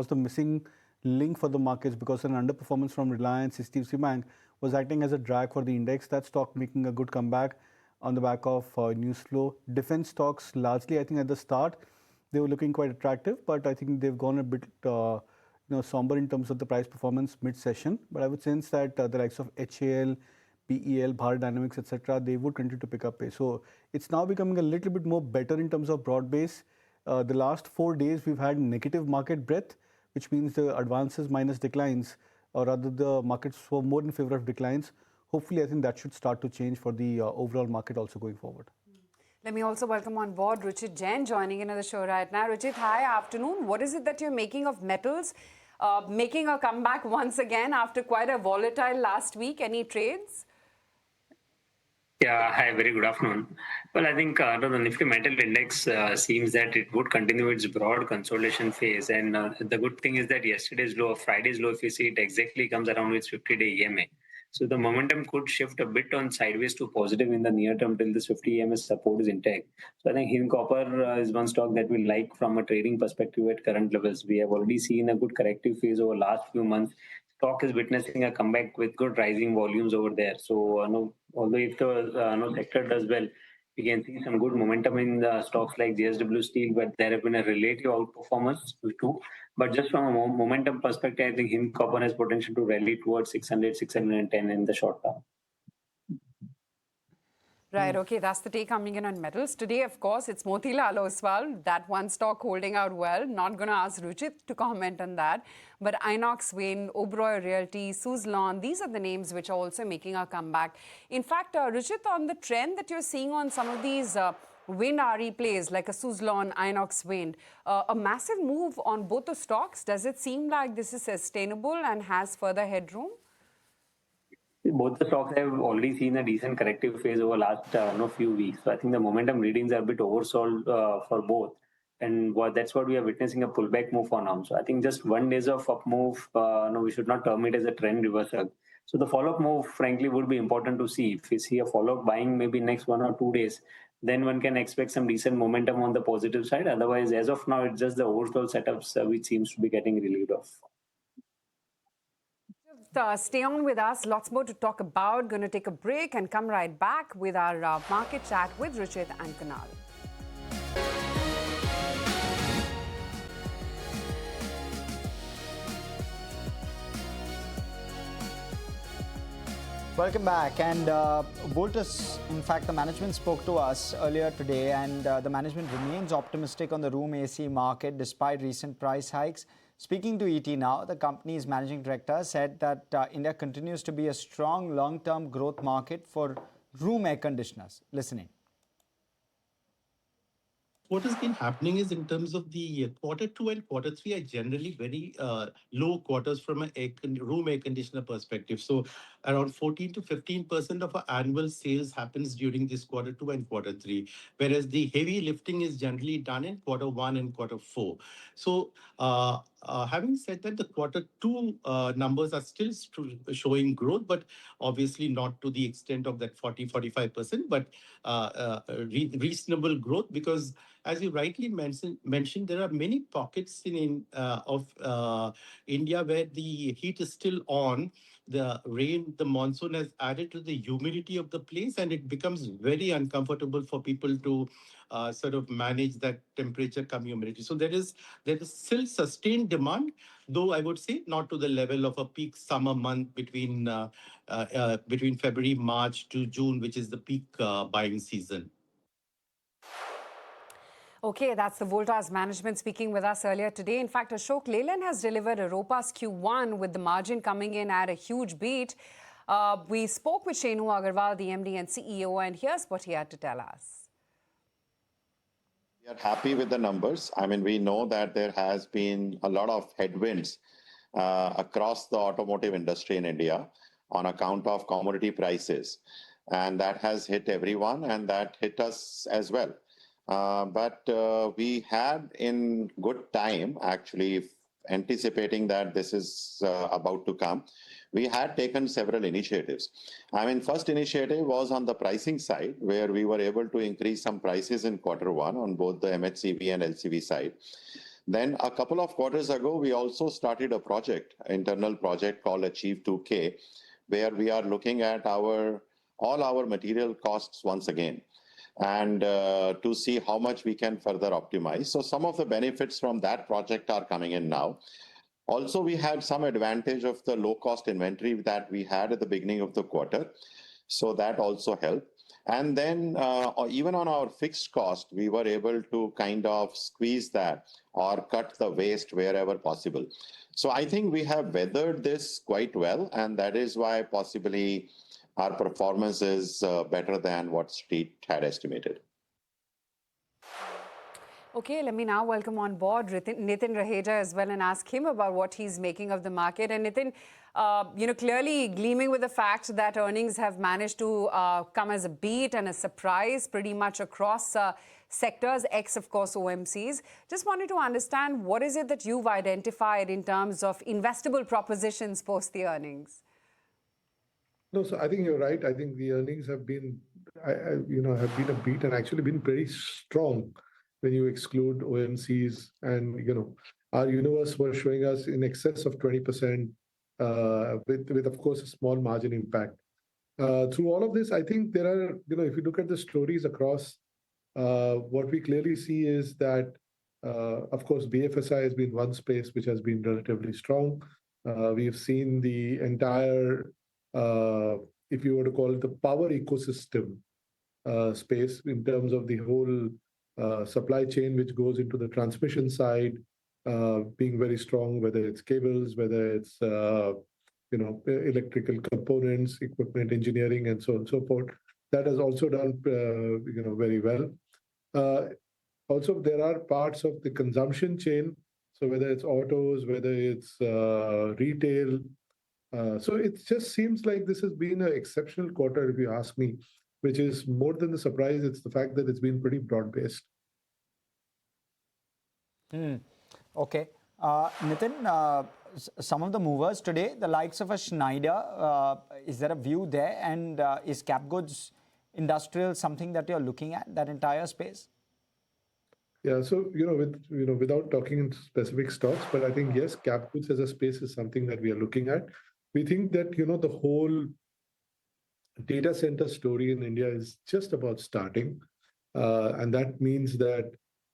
the missing link for the markets because an underperformance from Reliance, HDFC Bank, was acting as a drag for the index. That stock making a good comeback on the back of news flow. Defense stocks, largely, I think, at the start, they were looking quite attractive, but I think they've gone a bit somber in terms of the price performance mid-session. But I would sense that the likes of HCL, PEL, Bharat Dynamics, etc., they would continue to pick up pace. So it's now becoming a little bit more better in terms of broad base. The last 4 days, we've had negative market breadth, which means the advances minus declines, or rather the markets were more in favor of declines. Hopefully, I think that should start to change for the overall market also going forward. Let me also welcome on board Ruchit Jain joining in on the show right now. Ruchit, hi, afternoon. What is it that you're making of metals? Making a comeback once again after quite a volatile last week. Any trades? Yeah, hi, very good afternoon. Well, I think the Nifty Metal Index seems that it would continue its broad consolidation phase. And the good thing is that yesterday's low, Friday's low, if you see it exactly comes around with 50-day EMA. So the momentum could shift a bit on sideways to positive in the near term till this 50 EMA support is intact. So I think Hindalco is one stock that we like from a trading perspective at current levels. We have already seen a good corrective phase over last few months. Stock is witnessing a comeback with good rising volumes over there. So although if the sector does well, we can see some good momentum in the stocks like JSW Steel, but there have been a relative outperformance too. But just from a momentum perspective, I think Hindalco has potential to rally towards 600, 610 in the short term. Right, okay, that's the take coming in on metals. Today, of course, it's Motilal Oswal, that one stock holding out well. Not going to ask Ruchit to comment on that. But Inox Wind, Oberoi Realty, Suzlon, these are the names which are also making a comeback. In fact, Ruchit, on the trend that you're seeing on some of these wind RE plays like a Suzlon, Inox Wind, a massive move on both the stocks. Does it seem like this is sustainable and has further headroom? Both the stocks have already seen a decent corrective phase over last few weeks. So I think the momentum readings are a bit oversold for both. And that's what we are witnessing, a pullback move for now. So I think just 1 day of up move, we should not term it as a trend reversal. So the follow-up move, frankly, would be important to see. If we see a follow-up buying maybe next 1 or 2 days, then one can expect some decent momentum on the positive side. Otherwise, as of now, it's just the oversold setups which seems to be getting relieved of. Stay on with us. Lots more to talk about. Going to take a break and come right back with our market chat with Ruchit and Kunal. Welcome back. And Voltus, in fact, the management spoke to us earlier today, and the management remains optimistic on the room AC market despite recent price hikes. Speaking to ET Now, the company's managing director said that India continues to be a strong long-term growth market for room air conditioners. Listening. what has been happening is in terms of the quarter two and quarter three are generally very low quarters from a room air conditioner perspective. So around 14 to 15% of our annual sales happens during this quarter two and quarter three, whereas the heavy lifting is generally done in quarter one and quarter four. So having said that, the quarter two numbers are still showing growth, but obviously not to the extent of that 40-45%, but reasonable growth, because as you rightly mentioned, there are many pockets of India where the heat is still on. The rain, the monsoon has added to the humidity of the place, and it becomes very uncomfortable for people to sort of manage that temperature cum humidity. So there is still sustained demand, though I would say not to the level of a peak summer month between February, March to June, which is the peak buying season. Okay, that's the Voltas management speaking with us earlier today. In fact, Ashok Leyland has delivered a robust Q1 with the margin coming in at a huge beat. We spoke with Shenu Agarwal, the MD and CEO, and here's what he had to tell us. We are happy with the numbers. I mean, we know that there has been a lot of headwinds across the automotive industry in India on account of commodity prices. And that has hit everyone, and that hit us as well. But we had in good time, actually anticipating that this is about to come, we had taken several initiatives. I mean, first initiative was on the pricing side, where we were able to increase some prices in quarter one on both the MHCV and LCV side. Then a couple of quarters ago, we also started a project, internal project called Achieve 2K, where we are looking at all our material costs once again, and to see how much we can further optimize. So some of the benefits from that project are coming in now. Also, we had some advantage of the low-cost inventory that we had at the beginning of the quarter. So that also helped. And then even on our fixed cost, we were able to kind of squeeze that or cut the waste wherever possible. So I think we have weathered this quite well, and that is why possibly our performance is better than what Street had estimated. Okay, let me now welcome on board Nitin Raheja as well and ask him about what he's making of the market. And Nitin, clearly gleaming with the fact that earnings have managed to come as a beat and a surprise pretty much across sectors, X, of course, OMCs. Just wanted to understand, what is it that you've identified in terms of investable propositions post the earnings? No, so I think you're right. I think the earnings have been, have been a beat and actually been very strong when you exclude OMCs. And, our universe was showing us in excess of 20% with, of course, a small margin impact. Through all of this, I think there are, if you look at the stories across, what we clearly see is that, of course, BFSI has been one space which has been relatively strong. We've seen the entire if you were to call it the power ecosystem space in terms of the whole supply chain, which goes into the transmission side, being very strong, whether it's cables, whether it's, electrical components, equipment engineering, and so on and so forth. That has also done, very well. Also, there are parts of the consumption chain. So whether it's autos, whether it's retail, so it just seems like this has been an exceptional quarter, if you ask me, which is more than the surprise. It's the fact that it's been pretty broad-based. Okay. Nitin, some of the movers today, the likes of a Schneider, is there a view there? And is cap goods industrial something that you're looking at, that entire space? Yeah, so, without talking in specific stocks, but I think, yes, cap goods as a space is something that we are looking at. We think that, the whole data center story in India is just about starting. And that means that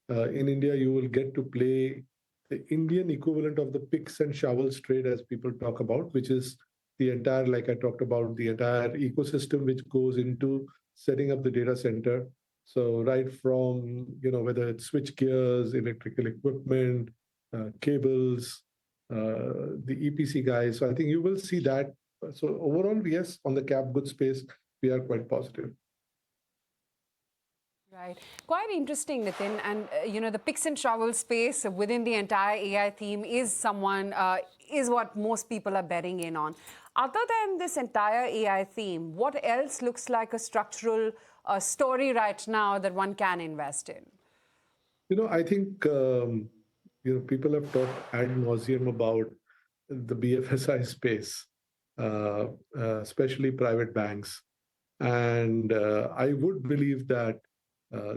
in India, you will get to play the Indian equivalent of the picks and shovels trade, as people talk about, which is the entire, like I talked about, the entire ecosystem which goes into setting up the data center. So right from, whether it's switch gears, electrical equipment, cables, the EPC guys. So I think you will see that. So overall, yes, on the cap goods space, we are quite positive. Right. Quite interesting, Nitin. And, the picks and shovels space within the entire AI theme is is what most people are betting in on. Other than this entire AI theme, what else looks like a structural story right now that one can invest in? I think, people have talked ad nauseum about the BFSI space, especially private banks. And I would believe that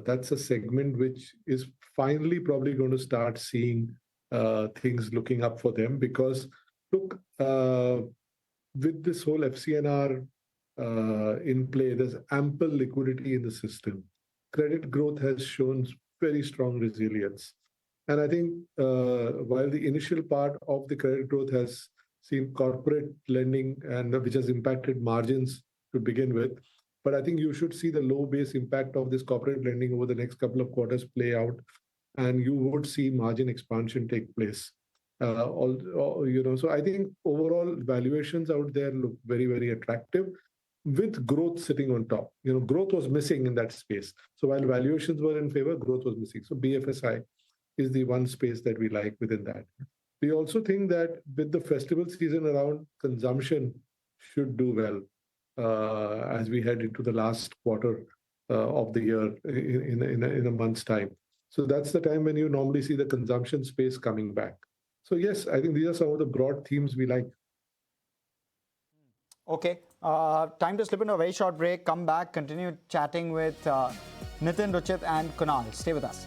that's a segment which is finally probably going to start seeing things looking up for them because, look, with this whole FCNR in play, there's ample liquidity in the system. Credit growth has shown very strong resilience. And I think while the initial part of the credit growth has seen corporate lending and which has impacted margins to begin with, but I think you should see the low base impact of this corporate lending over the next couple of quarters play out, and you would see margin expansion take place. So I think overall valuations out there look very, very attractive with growth sitting on top. Growth was missing in that space. So while valuations were in favor, growth was missing. So BFSI is the one space that we like within that. We also think that with the festival season around, consumption should do well as we head into the last quarter of the year in a month's time. So that's the time when you normally see the consumption space coming back. So yes, I think these are some of the broad themes we like. Okay, time to slip into a very short break. Come back, continue chatting with Nitin, Ruchit and Kunal. Stay with us.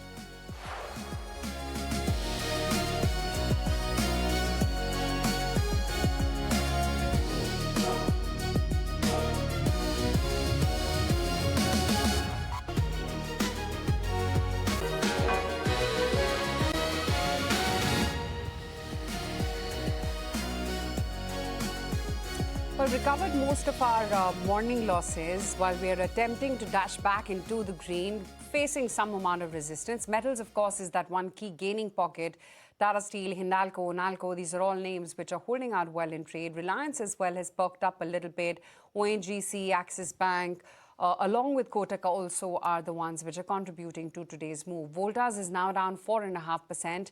Well, recovered most of our morning losses while we are attempting to dash back into the green, facing some amount of resistance. Metals, of course, is that one key gaining pocket. Tata Steel, Hindalco, Nalco, these are all names which are holding out well in trade. Reliance as well has perked up a little bit. ONGC, Axis Bank, along with Kotak also are the ones which are contributing to today's move. Voltas is now down 4.5%.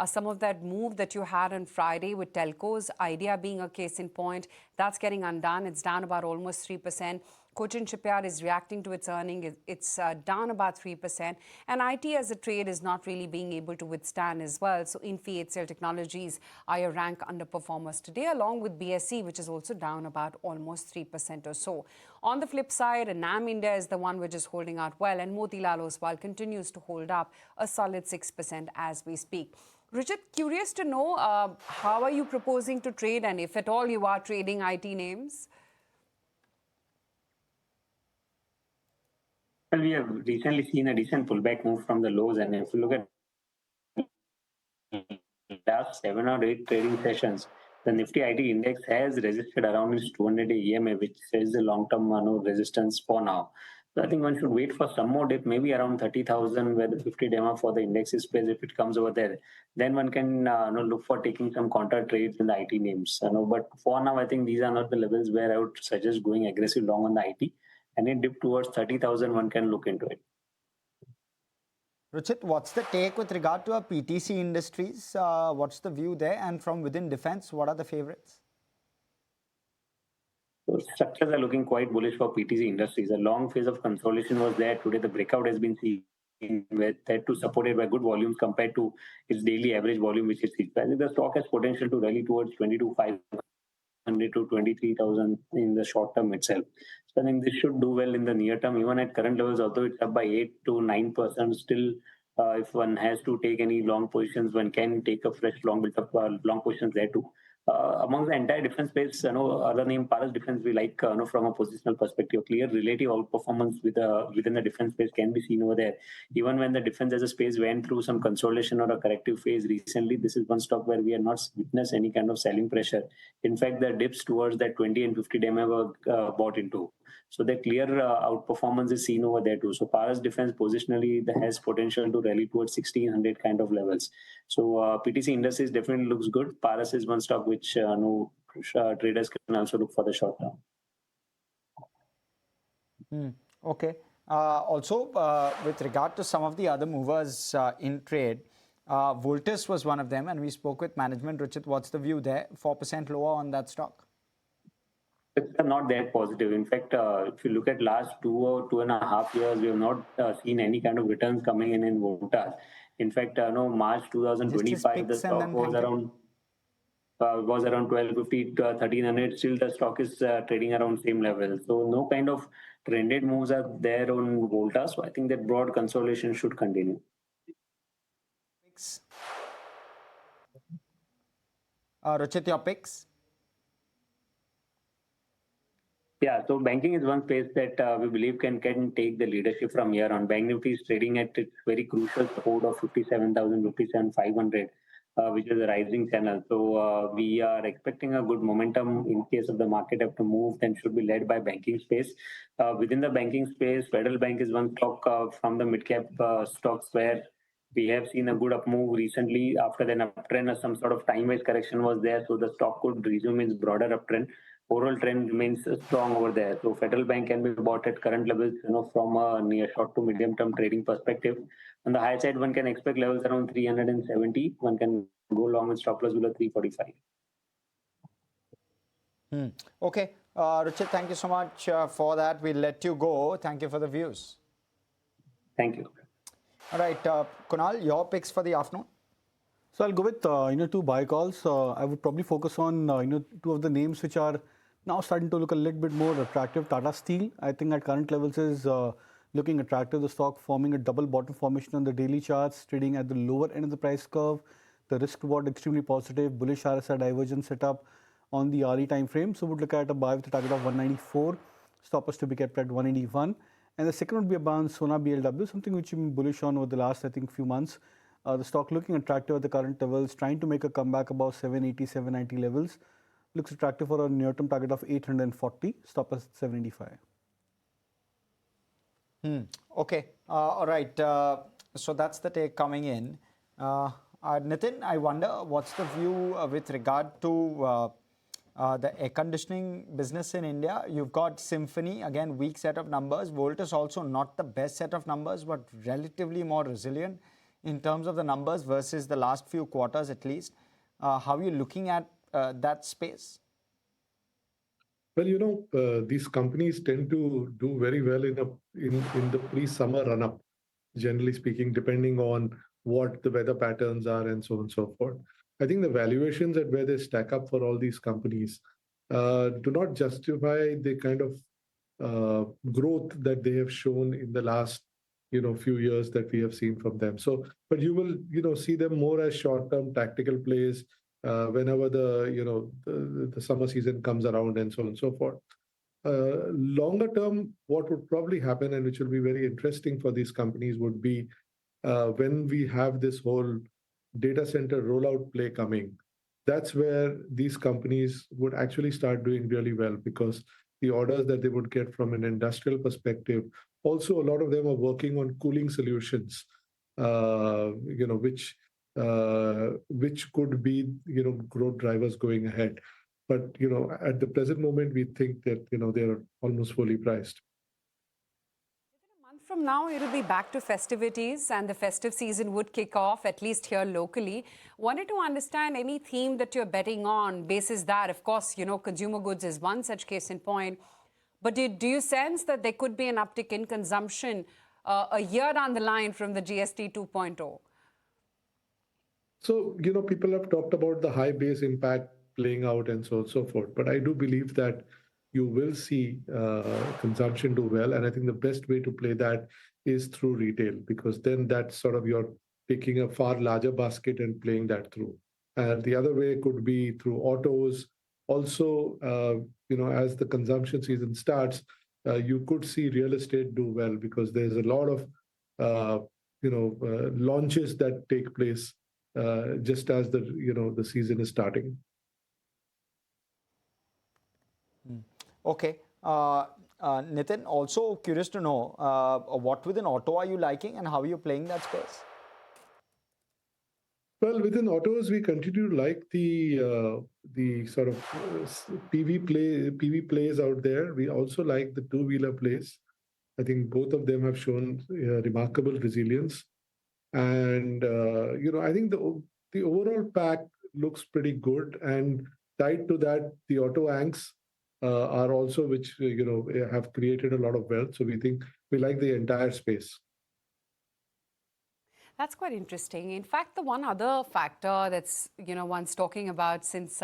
Some of that move that you had on Friday with telcos, Idea being a case in point, that's getting undone. It's down about almost 3%. Cochin Shipyard is reacting to its earning. It's down about 3%. And IT as a trade is not really being able to withstand as well. So Infosys, HCL Technologies are your rank underperformers today, along with BSE, which is also down about almost 3% or so. On the flip side, NAM India is the one which is holding out well, and Motilal Oswal continues to hold up a solid 6% as we speak. Ruchit, curious to know, how are you proposing to trade, and if at all you are trading IT names? Well, we have recently seen a decent pullback move from the lows, and if you look at last 7 or 8 trading sessions, the Nifty IT index has resisted around its 200-day EMA, which is the long-term resistance for now. So I think one should wait for some more dip, maybe around 30,000, where the 50-day EMA for the index is placed. If it comes over there, then one can look for taking some counter trades in the IT names. But for now, I think these are not the levels where I would suggest going aggressive long on the IT. And it dip towards 30,000, one can look into it. Ruchit, what's the take with regard to our PTC industries? What's the view there? And from within defense, what are the favorites? So structures are looking quite bullish for PTC industries. A long phase of consolidation was there. Today, the breakout has been seen with that too supported by good volumes compared to its daily average volume, which is I think the stock has potential to rally towards 22,500 to 23,000 in the short term itself. So I think this should do well in the near term, even at current levels, although it's up by 8 to 9%. Still, if one has to take any long positions, one can take a fresh long positions there too. Among the entire defense space, other name Paras Defense we like from a positional perspective. Clear relative outperformance within the defense space can be seen over there. Even when the defense as a space went through some consolidation or a corrective phase recently, this is one stock where we are not witnessed any kind of selling pressure. In fact, the dips towards that 20 and 50 DMA were bought into. So the clear outperformance is seen over there too. So Paras Defense positionally has potential to rally towards 1600 kind of levels. So PTC Industries definitely looks good. Paras is one stock which traders can also look for the short term. Okay. Also, with regard to some of the other movers in trade, Voltus was one of them, and we spoke with management. Ruchit, what's the view there? 4% lower on that stock. It's not that positive. In fact, if you look at last 2.5 years, we have not seen any kind of returns coming in Voltas. In fact, no, March 2025, the stock was around 1250 to 1300. Still, the stock is trading around same level. So no kind of trended moves are there on Voltas. So I think that broad consolidation should continue. Ruchit, your picks? Yeah, so banking is one space that we believe can take the leadership from here on. Bank Nifty is trading at its very crucial support of 57,000, 57,500, which is a rising channel. So we are expecting a good momentum in case of the market have to move, then should be led by banking space. Within the banking space, Federal Bank is one stock from the mid-cap stocks where we have seen a good up move recently. After an uptrend, some sort of time-wise correction was there, so the stock could resume its broader uptrend. Overall trend remains strong over there. So Federal Bank can be bought at current levels, from a near short to medium term trading perspective. On the high side, one can expect levels around 370. One can go long with stop loss below 345. Okay, Ruchit, thank you so much for that. We'll let you go. Thank you for the views. Thank you. All right, Kunal, your picks for the afternoon? So I'll go with two buy calls. I would probably focus on two of the names which are now starting to look a little bit more attractive. Tata Steel, I think at current levels is looking attractive. The stock forming a double bottom formation on the daily charts, trading at the lower end of the price curve. The risk reward extremely positive. Bullish RSI divergence setup on the RE time frame. So would look at a buy with a target of 194. Stop us to be kept at 181. And the second would be a buy on Sona BLW, something which you've been bullish on over the last, I think, few months. The stock looking attractive at the current levels, trying to make a comeback above 780, 790 levels. Looks attractive for a near-term target of 840. Stop us at 785. Okay. All right. So that's the take coming in. Nitin, I wonder what's the view with regard to the air conditioning business in India? You've got Symphony, again, weak set of numbers. Voltas also not the best set of numbers, but relatively more resilient in terms of the numbers versus the last few quarters at least. How are you looking at that space? Well, these companies tend to do very well in the pre-summer run-up, generally speaking, depending on what the weather patterns are and so on and so forth. I think the valuations at where they stack up for all these companies do not justify the kind of growth that they have shown in the last few years that we have seen from them. So, but you will see them more as short-term tactical plays whenever the summer season comes around and so on and so forth. Longer term, what would probably happen and which will be very interesting for these companies would be when we have this whole data center rollout play coming. That's where these companies would actually start doing really well because the orders that they would get from an industrial perspective, also a lot of them are working on cooling solutions, which could be growth drivers going ahead. But at the present moment, we think that they're almost fully priced. From now, it'll be back to festivities and the festive season would kick off, at least here locally. Wanted to understand any theme that you're betting on basis that, of course, consumer goods is one such case in point. But do you sense that there could be an uptick in consumption a year down the line from the GST 2.0? So, people have talked about the high base impact playing out and so on and so forth. But I do believe that you will see consumption do well. And I think the best way to play that is through retail, because then that's sort of you're picking a far larger basket and playing that through. And the other way could be through autos. Also, as the consumption season starts, you could see real estate do well because there's a lot of, launches that take place just as the season is starting. Okay. Nitin, also curious to know what within auto are you liking and how are you playing that space? Well, within autos, we continue to like the sort of PV plays out there. We also like the two-wheeler plays. I think both of them have shown remarkable resilience. And, I think the overall pack looks pretty good. And tied to that, the auto anchs are also, which, have created a lot of wealth. So we think we like the entire space. That's quite interesting. In fact, the one other factor that's, one's talking about since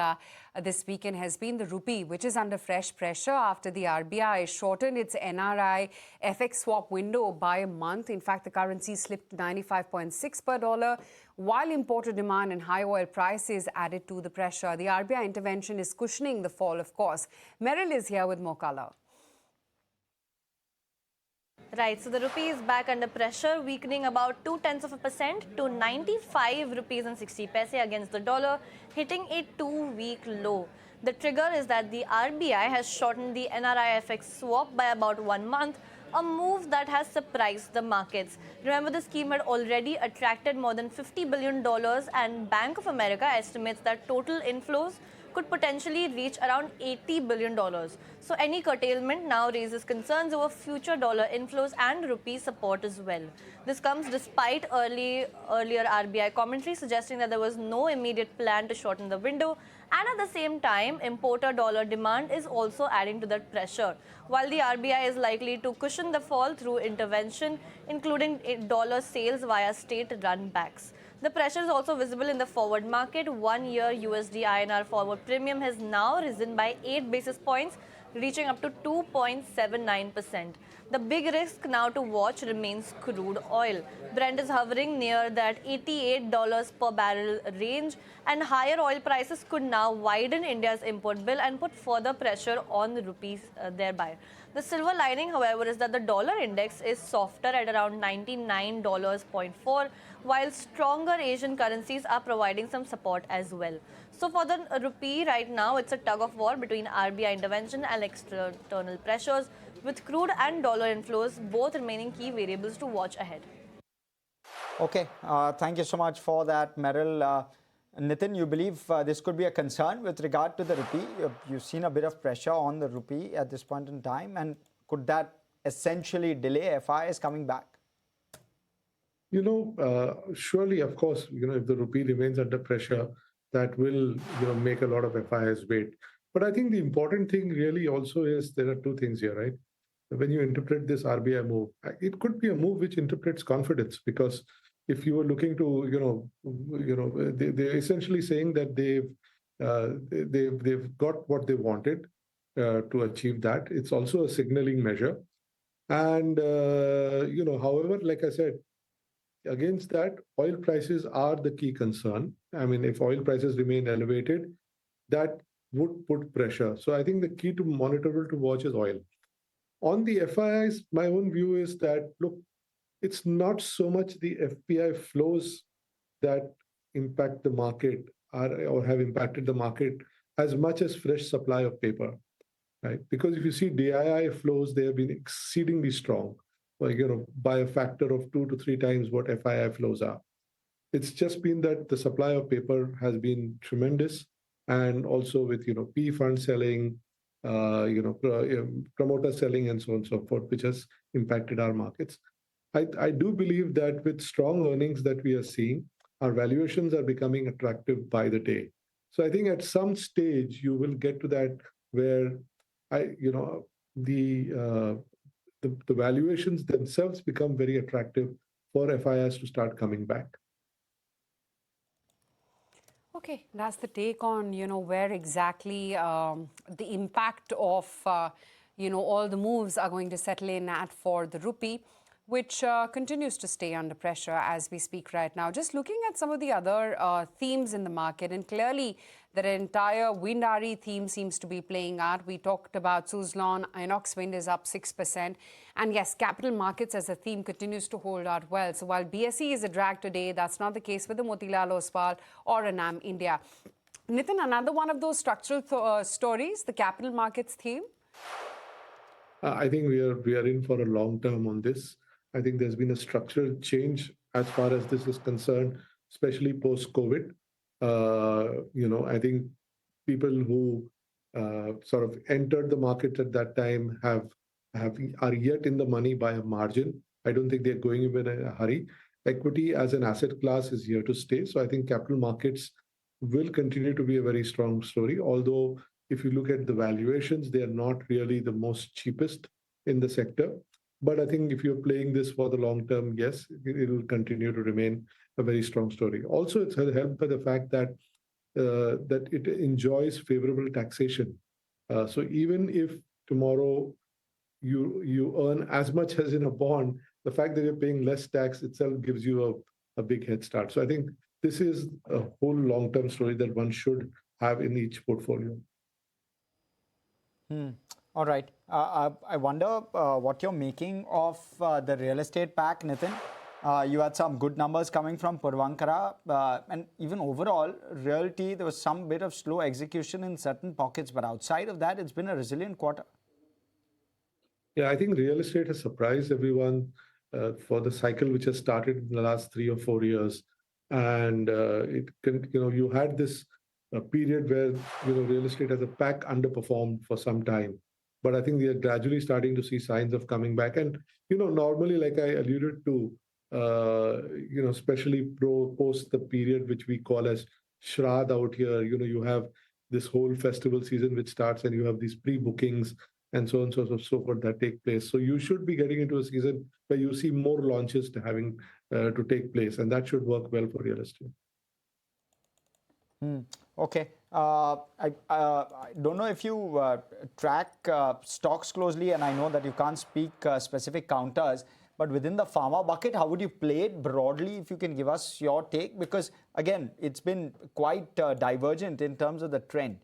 this weekend has been the rupee, which is under fresh pressure after the RBI shortened its NRI FX swap window by a month. In fact, the currency slipped to 95.6 per dollar, while importer demand and high oil prices added to the pressure. The RBI intervention is cushioning the fall, of course. Meryl is here with more color. Right, so the rupee is back under pressure, weakening about 0.2% to 95 rupees and 60 paise against the dollar, hitting a 2-week low. The trigger is that the RBI has shortened the NRI FX swap by about 1 month, a move that has surprised the markets. Remember, the scheme had already attracted more than $50 billion, and Bank of America estimates that total inflows could potentially reach around $80 billion. So any curtailment now raises concerns over future dollar inflows and rupee support as well. This comes despite earlier RBI commentary suggesting that there was no immediate plan to shorten the window, and at the same time, importer dollar demand is also adding to that pressure. While the RBI is likely to cushion the fall through intervention, including dollar sales via state-run banks. The pressure is also visible in the forward market. 1-year USD INR forward premium has now risen by 8 basis points, reaching up to 2.79%. The big risk now to watch remains crude oil. Brent is hovering near that $88 per barrel range, and higher oil prices could now widen India's import bill and put further pressure on the rupees thereby. The silver lining, however, is that the dollar index is softer at around $99.4, while stronger Asian currencies are providing some support as well. So for the rupee right now, it's a tug of war between RBI intervention and external pressures, with crude and dollar inflows both remaining key variables to watch ahead. Okay, thank you so much for that, Meryl. Nitin, you believe this could be a concern with regard to the rupee? You've seen a bit of pressure on the rupee at this point in time, and could that essentially delay FIs coming back? Surely, of course, if the rupee remains under pressure, that will, make a lot of FIs wait. But I think the important thing really also is there are two things here, right? When you interpret this RBI move, it could be a move which interprets confidence, because if you were looking to, they're essentially saying that they've got what they wanted to achieve that. It's also a signaling measure. And, however, like I said, against that, oil prices are the key concern. I mean, if oil prices remain elevated, that would put pressure. So I think the key to monitorable to watch is oil. On the FIIs, my own view is that, look, it's not so much the FPI flows that impact the market or have impacted the market as much as fresh supply of paper, right? Because if you see DII flows, they have been exceedingly strong, by a factor of 2 to 3 times what FII flows are. It's just been that the supply of paper has been tremendous, and also with PE fund selling, promoter selling, and so on and so forth, which has impacted our markets. I do believe that with strong earnings that we are seeing, our valuations are becoming attractive by the day. So I think at some stage you will get to that where the valuations themselves become very attractive for FIIs to start coming back. Okay, that's the take on, where exactly the impact of, all the moves are going to settle in at for the rupee, which continues to stay under pressure as we speak right now. Just looking at some of the other themes in the market, and clearly the entire wind RE theme seems to be playing out. We talked about Suzlon, Inox Wind is up 6%. And yes, capital markets as a theme continues to hold out well. So while BSE is a drag today, that's not the case with the Motilal Oswal or Anam India. Nitin, another one of those structural stories, the capital markets theme? I think we are in for a long term on this. I think there's been a structural change as far as this is concerned, especially post-COVID. I think people who sort of entered the market at that time have are yet in the money by a margin. I don't think they're going in a hurry. Equity as an asset class is here to stay. So I think capital markets will continue to be a very strong story. Although if you look at the valuations, they are not really the most cheapest in the sector. But I think if you're playing this for the long term, yes, it will continue to remain a very strong story. Also, it's helped by the fact that that it enjoys favorable taxation. So even if tomorrow you earn as much as in a bond, the fact that you're paying less tax itself gives you a big head start. So I think this is a whole long-term story that one should have in each portfolio. All right. I wonder what you're making of the real estate pack, Nitin. You had some good numbers coming from Puravankara, and even overall, Realty, there was some bit of slow execution in certain pockets, but outside of that, it's been a resilient quarter. Yeah, I think real estate has surprised everyone for the cycle which has started in the last 3 or 4 years, and you had this period where real estate as a pack underperformed for some time, but I think we are gradually starting to see signs of coming back. And normally, like I alluded to, especially post the period which we call as Shraddh out here, you have this whole festival season which starts, and you have these pre-bookings and so on and so forth that take place. So you should be getting into a season where you see more launches to take place, and that should work well for real estate. Okay. I don't know if you track stocks closely, and I know that you can't speak specific counters, but within the pharma bucket, how would you play it broadly, if you can give us your take? Because, again, it's been quite divergent in terms of the trend.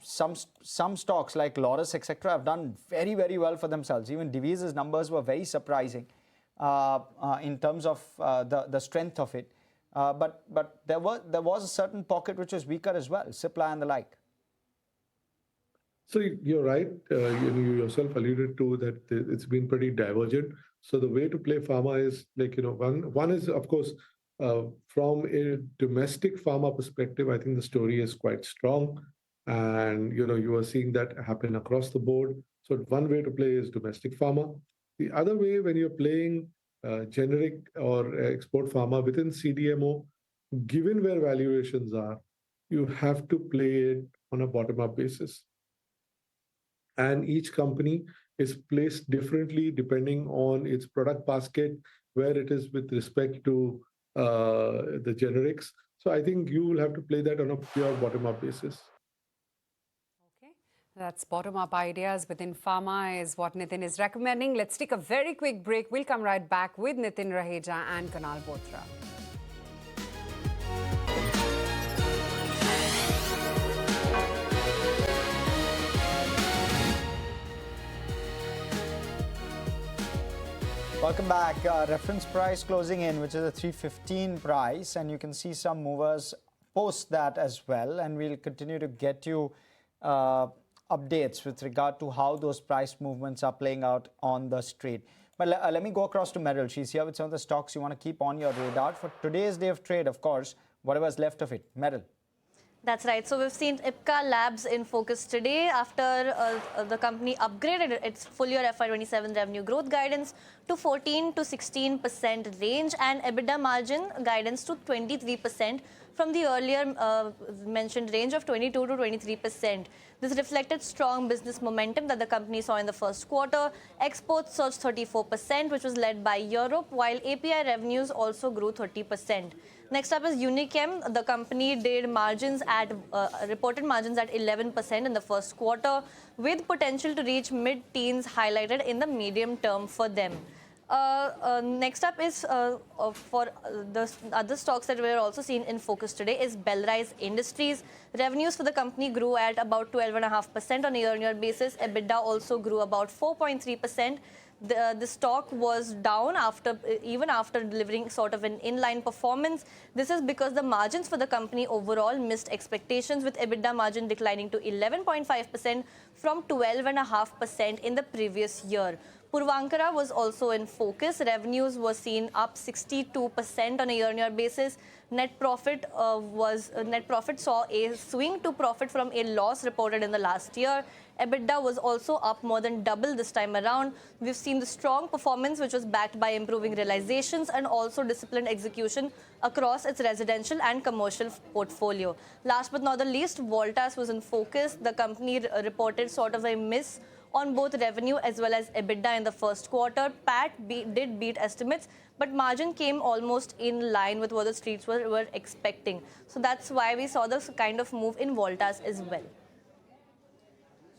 Some stocks like Laurus, etc., have done very, very well for themselves. Even Divi's numbers were very surprising in terms of the strength of it. But there was a certain pocket which was weaker as well, Cipla and the like. So you're right. You yourself alluded to that it's been pretty divergent. So the way to play pharma is one is, of course, from a domestic pharma perspective, I think the story is quite strong. And you are seeing that happen across the board. So one way to play is domestic pharma. The other way, when you're playing generic or export pharma within CDMO, given where valuations are, you have to play it on a bottom-up basis. And each company is placed differently depending on its product basket, where it is with respect to the generics. So I think you will have to play that on a pure bottom-up basis. That's bottom-up ideas within pharma is what Nitin is recommending. Let's take a very quick break. We'll come right back with Nitin Raheja and Kunal Bothra. Welcome back. Reference price closing in, which is a 315 price, and you can see some movers post that as well. And we'll continue to get you updates with regard to how those price movements are playing out on the street. But let me go across to Meryl. She's here with some of the stocks you want to keep on your radar for today's day of trade, of course, whatever's left of it. Meryl. That's right. So we've seen Ipca Labs in focus today after the company upgraded its full year FY27 revenue growth guidance to 14 to 16% range and EBITDA margin guidance to 23% from the earlier mentioned range of 22 to 23%. This reflected strong business momentum that the company saw in the first quarter. Exports surged 34%, which was led by Europe, while API revenues also grew 30%. Next up is Unichem. The company did reported margins at 11% in the first quarter, with potential to reach mid-teens highlighted in the medium term for them. Next up is for the other stocks that we're also seeing in focus today is Belrise Industries. Revenues for the company grew at about 12.5% on a year-on-year basis. EBITDA also grew about 4.3%. The stock was down even after delivering sort of an inline performance. This is because the margins for the company overall missed expectations, with EBITDA margin declining to 11.5% from 12.5% in the previous year. Puravankara was also in focus. Revenues were seen up 62% on a year-on-year basis. Net profit saw a swing to profit from a loss reported in the last year. EBITDA was also up more than double this time around. We've seen the strong performance, which was backed by improving realizations and also disciplined execution across its residential and commercial portfolio. Last but not the least, Voltas was in focus. The company reported sort of a miss on both revenue as well as EBITDA in the first quarter. PAT did beat estimates, but margin came almost in line with what the streets were expecting. So that's why we saw this kind of move in Voltas as well.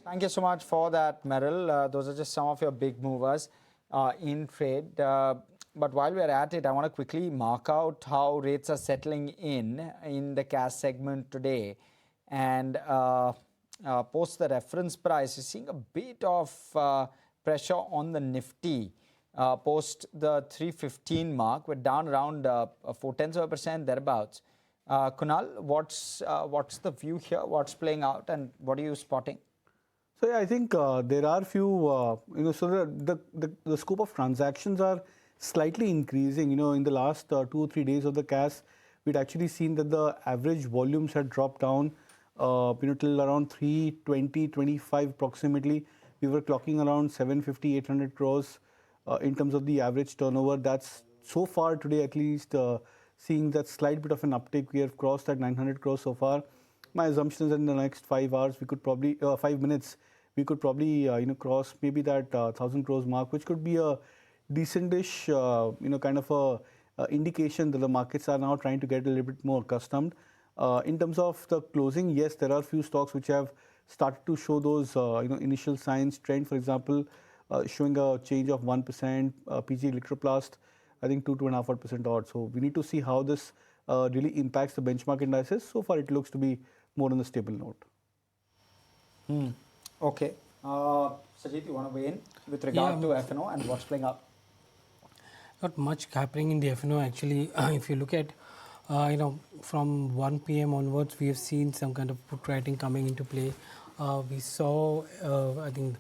Thank you so much for that, Meryl. Those are just some of your big movers in trade. But while we're at it, I want to quickly mark out how rates are settling in the cash segment today. And post the reference price, you're seeing a bit of pressure on the Nifty. Post the 315 mark, we're down around 0.4% thereabouts. Kunal, what's the view here? What's playing out and what are you spotting? So yeah, I think there are few, so the scope of transactions are slightly increasing. In the last 2 or 3 days of the cash, we'd actually seen that the average volumes had dropped down, till around 320-25 approximately. We were clocking around 750-800 crores in terms of the average turnover. That's so far today, at least, seeing that slight bit of an uptick. We have crossed that 900 crores so far. My assumption is that in the next 5 hours, we could probably 5 minutes, we could probably cross maybe that 1,000 crores mark, which could be a decentish kind of a indication that the markets are now trying to get a little bit more accustomed. In terms of the closing, yes, there are few stocks which have started to show those initial signs. Trend, for example, showing a change of 1%. PG Electroplast, I think 2.5% odd. So we need to see how this really impacts the benchmark indices. So far, it looks to be more on the stable note. Okay. Sajid, you want to weigh in with regard to F&O and what's playing out? Not much happening in the F&O actually. If you look at, from 1 p.m. onwards, we have seen some kind of put writing coming into play. We saw, I think,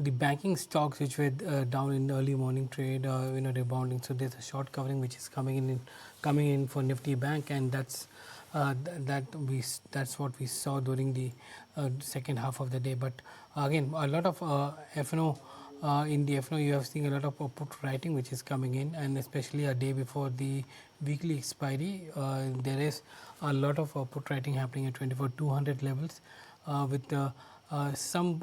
the banking stocks which were down in the early morning trade, rebounding. So there's a short covering which is coming in for Nifty Bank, and that's what we saw during the second half of the day. But again, a lot of F&O. In the F&O, you have seen a lot of put writing which is coming in, and especially a day before the weekly expiry, there is a lot of put writing happening at 24,200 levels, with some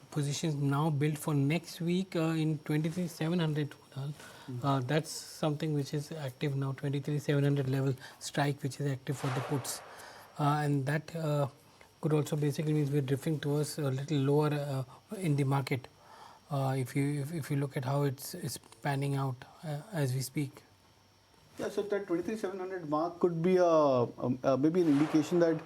positions now built for next week in 23,700. That's something which is active now, 23,700 level strike, which is active for the puts, and that could also basically means we're drifting towards a little lower in the market. If you look at how it's panning out as we speak. Yeah, so that 23,700 mark could be maybe an indication that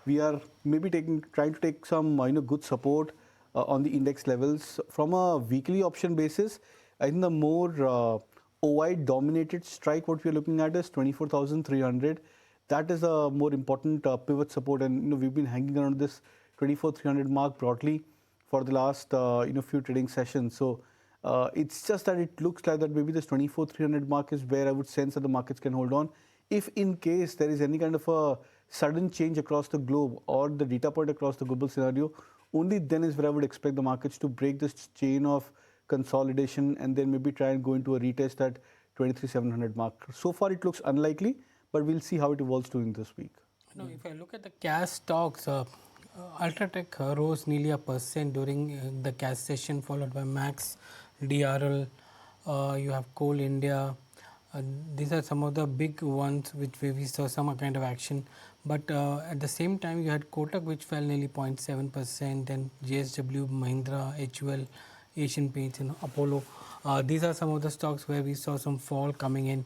we are maybe trying to take some good support on the index levels. From a weekly option basis, I think the more OI dominated strike what we are looking at is 24,300. That is a more important pivot support, and we've been hanging around this 24,300 mark broadly for the last few trading sessions. So it's just that it looks like that maybe this 24,300 mark is where I would sense that the markets can hold on. If in case there is any kind of a sudden change across the globe or the data point across the global scenario, only then is where I would expect the markets to break this chain of consolidation and then maybe try and go into a retest at 23,700 mark. So far, it looks unlikely, but we'll see how it evolves during this week. If I look at the cash stocks, Ultratech rose nearly 1% during the cash session, followed by Max, DRL, you have Coal India. These are some of the big ones where we saw some kind of action. But at the same time, you had Kotak, which fell nearly 0.7%, then JSW, Mahindra, HUL, Asian Paints, and Apollo. These are some of the stocks where we saw some fall coming in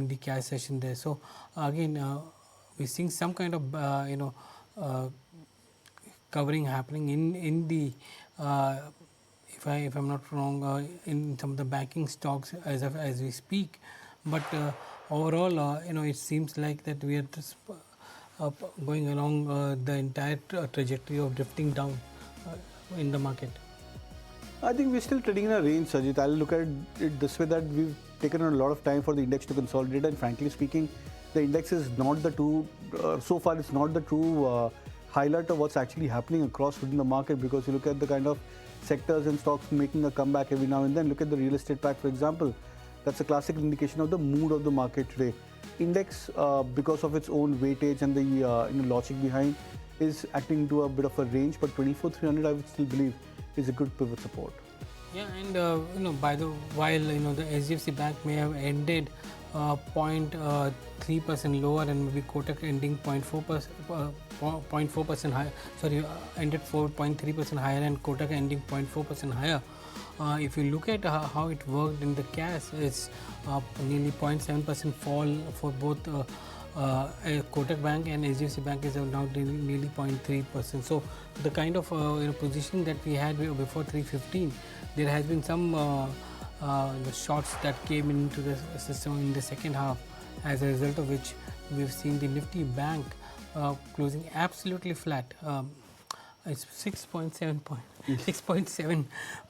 the cash session there. So again, we're seeing some kind of covering happening in the if I'm not wrong, in some of the banking stocks as we speak. But overall, it seems like that we are just going along the entire trajectory of drifting down in the market? I think we're still trading in a range, Sajid. I'll look at it this way, that we've taken a lot of time for the index to consolidate, and frankly speaking, the index is not the true, so far it's not the true highlight of what's actually happening across within the market, because you look at the kind of sectors and stocks making a comeback every now and then. Look at the real estate pack, for example. That's a classic indication of the mood of the market today. Index, because of its own weightage and the logic behind, is acting into a bit of a range, but 24,300 I would still believe is a good pivot support. Yeah, and while the HDFC Bank may have ended 0.3% lower, and maybe Kotak ending 0.4% higher. Sorry, ended 4.3% higher, and Kotak ending 0.4% higher. If you look at how it worked in the cash, it's nearly 0.7% fall for both Kotak Bank and HDFC Bank is now nearly 0.3%. So the kind of positioning that we had before 315, there has been some shorts that came into the system in the second half, as a result of which we've seen the Nifty Bank closing absolutely flat. It's 6.7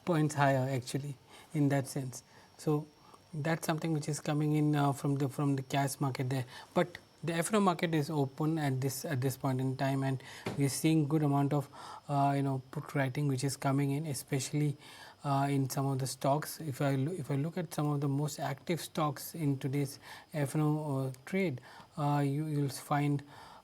points higher actually in that sense. So that's something which is coming in from the cash market there. But the F&O market is open at this point in time, and we're seeing good amount of put writing which is coming in, especially in some of the stocks. If I look at some of the most active stocks in today's F&O trade, you'll find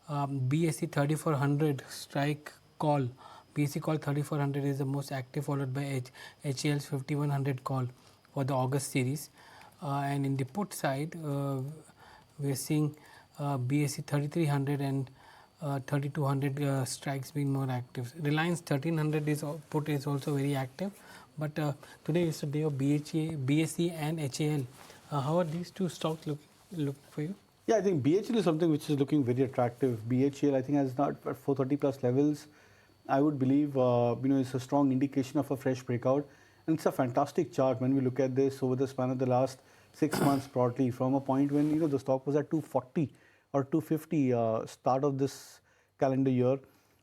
BSE 3400 strike call. BSE call 3400 is the most active, followed by HCL's 5100 call for the August series. And in the put side, we're seeing BSE 3300 and 3200 strikes being more active. Reliance 1300 put is also very active. But today is the day of BSE and HAL. How are these two stocks look for you? Yeah, I think BHL is something which is looking very attractive. BHL, I think, has not at 430 plus levels. I would believe it's a strong indication of a fresh breakout, and it's a fantastic chart when we look at this over the span of the last 6 months broadly, from a point when the stock was at 240 or 250 start of this calendar year,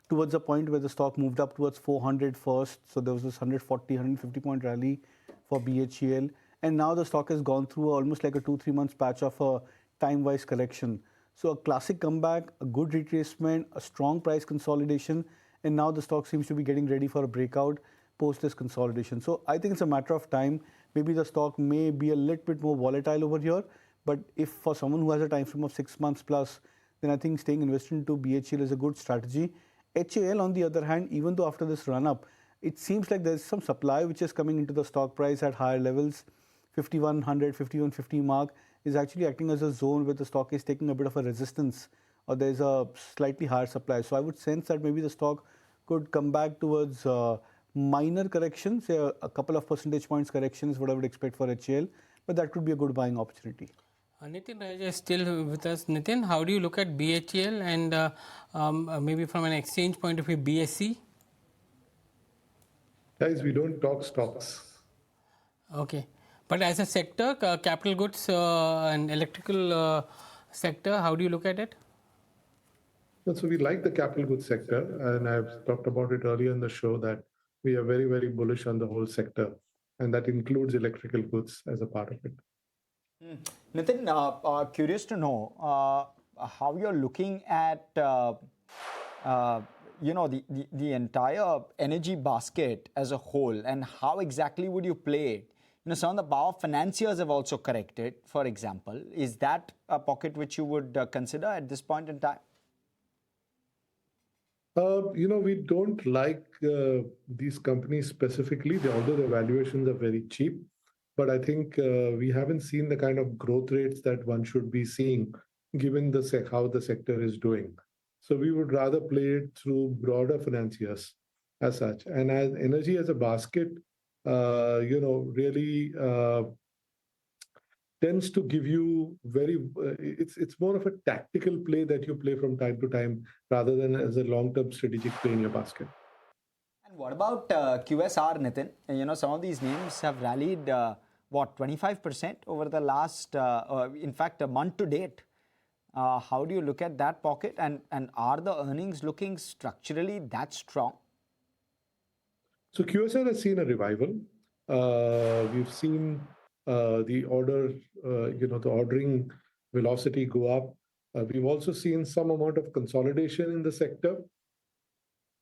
towards a point where the stock moved up towards 400 first. So there was this 140, 150 point rally for BHEL, and now the stock has gone through almost like a 2-3 months patch of a time-wise correction. So a classic comeback, a good retracement, a strong price consolidation, and now the stock seems to be getting ready for a breakout post this consolidation. So I think it's a matter of time. Maybe the stock may be a little bit more volatile over here, but if for someone who has a time frame of 6 months plus, then I think staying invested into BHEL is a good strategy. HAL, on the other hand, even though after this run up, it seems like there's some supply which is coming into the stock price at higher levels. 5100, 5150 mark is actually acting as a zone where the stock is taking a bit of a resistance, or there's a slightly higher supply. So I would sense that maybe the stock could come back towards minor corrections, say a couple of percentage points correction is what I would expect for HAL, but that could be a good buying opportunity. Nitin Raj is still with us. Nitin, how do you look at BHEL and maybe from an exchange point of view, BSE? Guys, we don't talk stocks. Okay. But as a sector, capital goods and electrical sector, how do you look at it? So we like the capital goods sector, and I've talked about it earlier in the show that we are very, very bullish on the whole sector, and that includes electrical goods as a part of it. Nitin, curious to know how you're looking at the entire energy basket as a whole, and how exactly would you play it? Some of the power financiers have also corrected, for example. Is that a pocket which you would consider at this point in time? We don't like these companies specifically, although the valuations are very cheap. But I think we haven't seen the kind of growth rates that one should be seeing, given how the sector is doing. So we would rather play it through broader financiers as such. And as energy as a basket, really tends to give you it's more of a tactical play that you play from time to time rather than as a long-term strategic play in your basket. And what about QSR, Nitin? Some of these names have rallied, 25% over the last, in fact, a month to date. How do you look at that pocket, and are the earnings looking structurally that strong? So QSR has seen a revival. We've seen the ordering velocity go up. We've also seen some amount of consolidation in the sector,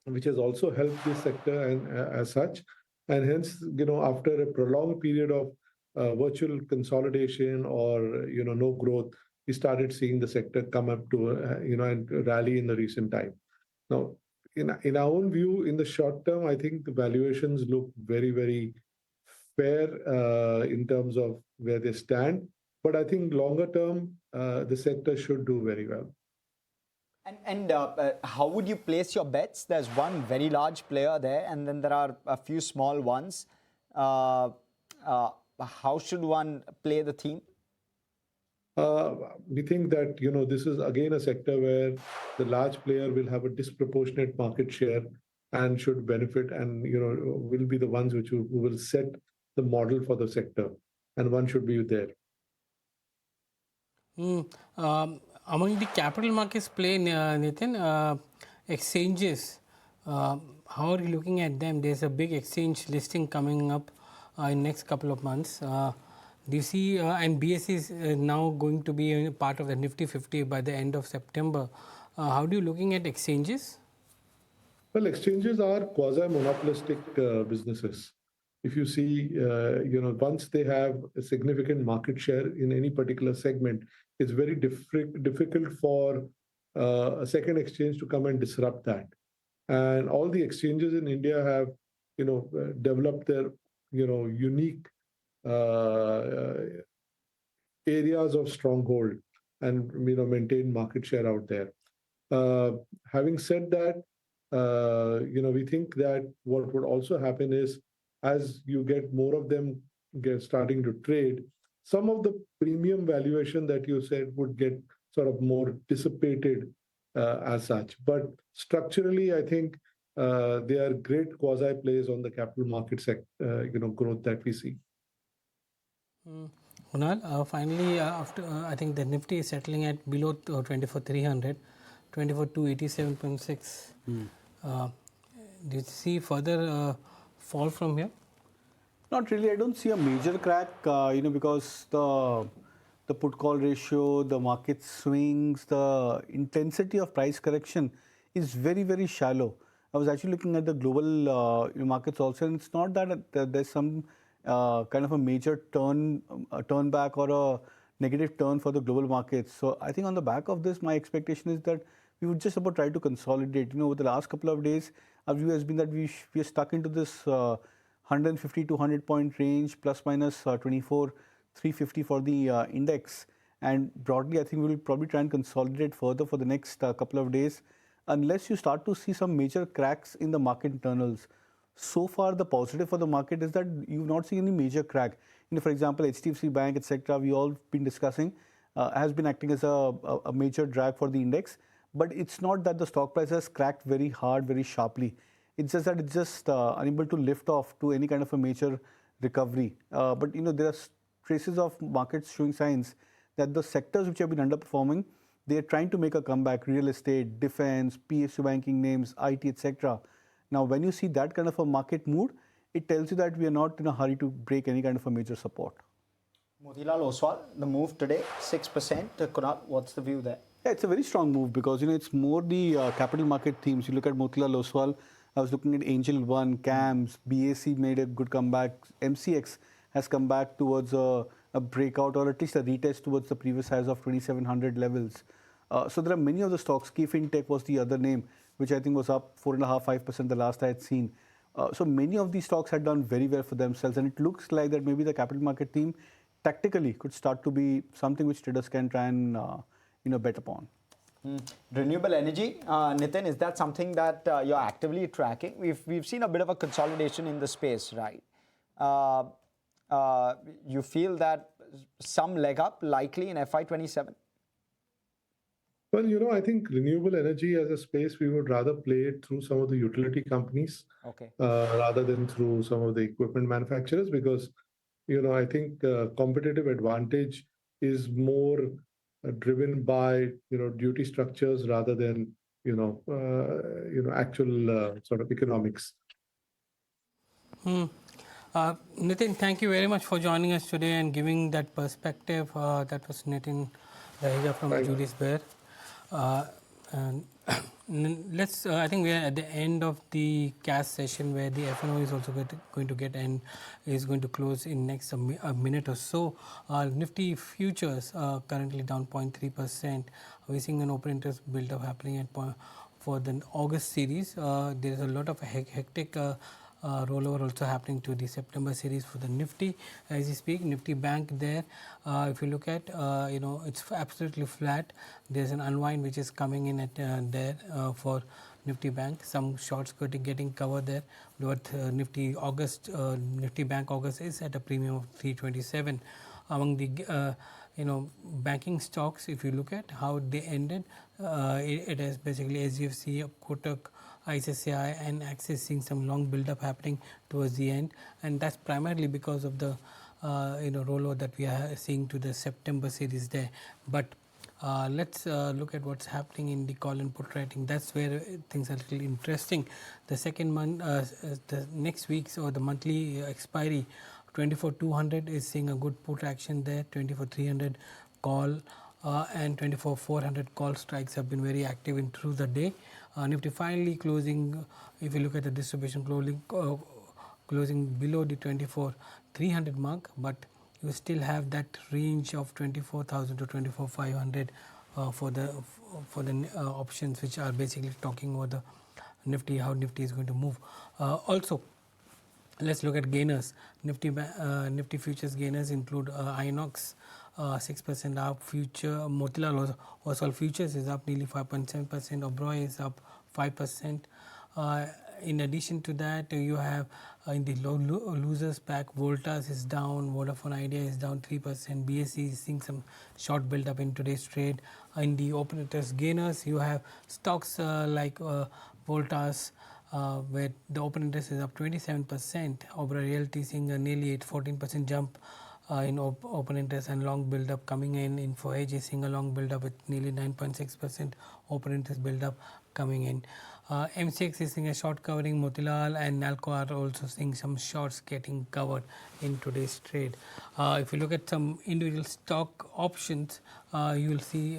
which has also helped this sector and as such. And hence, after a prolonged period of virtual consolidation or no growth, we started seeing the sector come up to and rally in the recent time. Now, in our own view, in the short term, I think the valuations look very, very fair in terms of where they stand. But I think longer term, the sector should do very well. And how would you place your bets? There's one very large player there, and then there are a few small ones. How should one play the theme? We think that this is again a sector where the large player will have a disproportionate market share and should benefit, and will be the ones who will set the model for the sector, and one should be there. Among the capital markets play, Nitin, exchanges, how are you looking at them? There's a big exchange listing coming up in next couple of months. Do you see, and BSE is now going to be part of the Nifty 50 by the end of September. How do you looking at exchanges? Well, exchanges are quasi-monopolistic businesses. If you see, once they have a significant market share in any particular segment, it's very difficult for a second exchange to come and disrupt that. And all the exchanges in India have, developed their, unique areas of stronghold and, maintain market share out there. Having said that, we think that what would also happen is, as you get more of them starting to trade, some of the premium valuation that you said would get sort of more dissipated as such. But structurally, I think they are great quasi plays on the capital market growth that we see. Kunal, finally, after I think the Nifty is settling at below 24,300, 24,287.6. Do you see further fall from here? Not really. I don't see a major crack, because the put call ratio, the market swings, the intensity of price correction is very, very shallow. I was actually looking at the global markets also, and it's not that there's some kind of a major turn back or a negative turn for the global markets. So I think on the back of this, my expectation is that we would just about try to consolidate. Over the last couple of days, our view has been that we are stuck into this 150 to 100 point range, plus minus 24,350 for the index. And broadly, I think we will probably try and consolidate further for the next couple of days, unless you start to see some major cracks in the market internals. So far, the positive for the market is that you've not seen any major crack. For example, HDFC Bank, etc., we all been discussing, has been acting as a major drag for the index. But it's not that the stock price has cracked very hard, very sharply. It's just that it's just unable to lift off to any kind of a major recovery. But there are traces of markets showing signs that the sectors which have been underperforming, they are trying to make a comeback: real estate, defense, PSU banking names, IT, etc. Now, when you see that kind of a market mood, it tells you that we are not in a hurry to break any kind of a major support. Motilal Oswal, the move today, 6%. Kunal, what's the view there? Yeah, it's a very strong move because it's more the capital market themes. You look at Motilal Oswal. I was looking at Angel One, CAMS, BAC made a good comeback. MCX has come back towards a breakout, or at least a retest towards the previous highs of 2,700 levels. So there are many of the stocks. KFintech was the other name, which I think was up 4.5–5% the last I had seen. So many of these stocks had done very well for themselves, and it looks like that maybe the capital market theme tactically could start to be something which traders can try and bet upon. Renewable energy, Nitin, is that something that you're actively tracking? We've seen a bit of a consolidation in the space, right? You feel that some leg up likely in FY27? Well, I think renewable energy as a space, we would rather play it through some of the utility companies, rather than through some of the equipment manufacturers, because, I think competitive advantage is more driven by duty structures rather than actual sort of economics. Nitin, thank you very much for joining us today and giving that perspective. That was Nitin Raheja from Julius Baer. And let's. I think we are at the end of the cash session where the FNO is also going to get and is going to close in next a minute or so. Nifty futures currently down 0.3%. We're seeing an open interest build-up happening at for the August series. There is a lot of hectic. Rollover also happening to the September series for the Nifty as you speak. Nifty Bank there, if you look at, it's absolutely flat. There's an unwind which is coming in at there for Nifty Bank. Some shorts getting covered there. But Nifty Bank August is at a premium of 327. Among the banking stocks, if you look at how they ended, it has basically HDFC, Kotak, ICICI and Axis seeing some long build-up happening towards the end, and that's primarily because of the rollover that we are seeing to the September series there. But let's look at what's happening in the call and put writing. That's where things are really interesting. The second month, the next week's or the monthly expiry, 24,200 is seeing a good put action there. 24,300 call and 24,400 call strikes have been very active in through the day. Nifty finally closing, if you look at the distribution closing below the 24,300 mark, but you still have that range of 24,000 to 24,500 for the options, which are basically talking about the Nifty, how Nifty is going to move. Also, let's look at gainers. Nifty futures gainers include Inox, 6% up. Future Motilal Oswal futures is up nearly 5.7%. Oberoi is up 5%. In addition to that, you have in the losers pack, Voltas is down, Vodafone Idea is down 3%. BSE is seeing some short build up in today's trade. In the open interest gainers, you have stocks like Voltas, where the open interest is up 27%. Oberoi Realty seeing a nearly 14% jump in open interest and long build up coming in. Infosys is seeing a long build up with nearly 9.6% open interest build up coming in. MCX is seeing a short covering. Motilal and Nalco are also seeing some shorts getting covered in today's trade. If you look at some individual stock options, you will see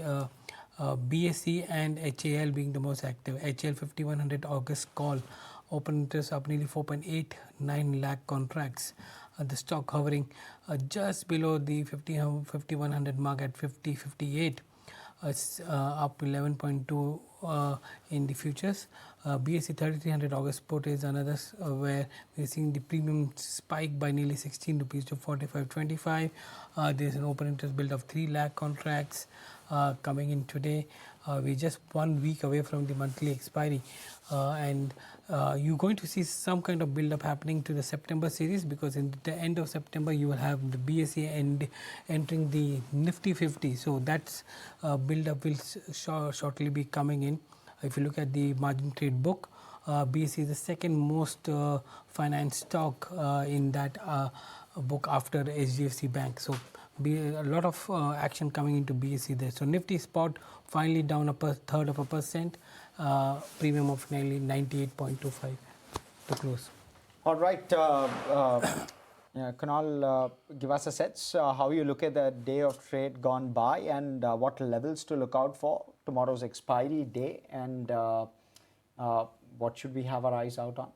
BSE and HAL being the most active. HAL 5100 August call, open interest up nearly 4.89 lakh contracts. The stock hovering just below the 5100 mark at 50.58. It's up 11.2 in the futures. BSE 3300 August put is another where we're seeing the premium spike by nearly 16 rupees to 45.25. There's an open interest build of 3 lakh contracts coming in today. We're just 1 week away from the monthly expiry, and you're going to see some kind of build up happening to the September series, because in the end of September you will have the BSE entering the Nifty 50. So that's build up will shortly be coming in. If you look at the margin trade book, BSE is the second most finance stock in that book after HDFC Bank. So a lot of action coming into BSE there. So Nifty spot finally down a third of a percent, premium of nearly 98.25 to close. All right, Kunal, give us a sense how you look at the day of trade gone by and what levels to look out for tomorrow's expiry day, and what should we have our eyes out on?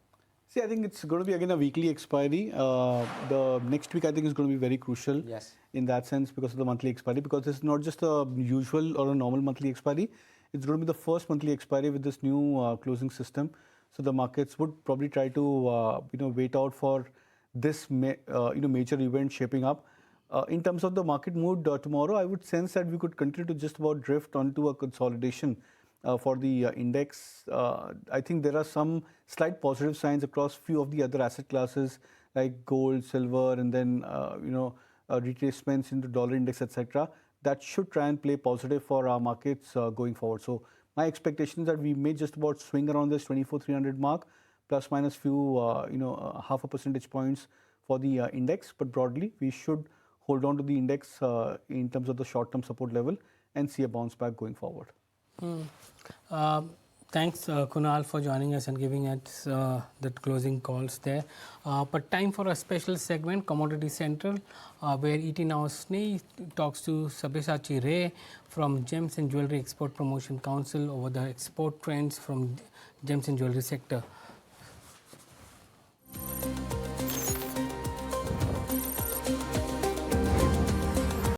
See, I think it's going to be again a weekly expiry. The next week I think is going to be very crucial. Yes. In that sense, because of the monthly expiry, because it's not just a usual or a normal monthly expiry. It's going to be the first monthly expiry with this new closing system. So the markets would probably try to wait out for this major event shaping up. In terms of the market mood tomorrow, I would sense that we could continue to just about drift onto a consolidation for the index. I think there are some slight positive signs across few of the other asset classes like gold, silver, and then retracements into dollar index, etc. That should try and play positive for our markets going forward. So my expectation is that we may just about swing around this 24,300 mark, plus minus few, half a percentage points for the index. But broadly, we should hold on to the index in terms of the short-term support level and see a bounce back going forward. Thanks, Kunal, for joining us and giving us the closing calls there. But time for a special segment, Commodity Central, where ET Now Sneh talks to Sabyasachi Ray from Gems and Jewelry Export Promotion Council over the export trends from gems and jewelry sector.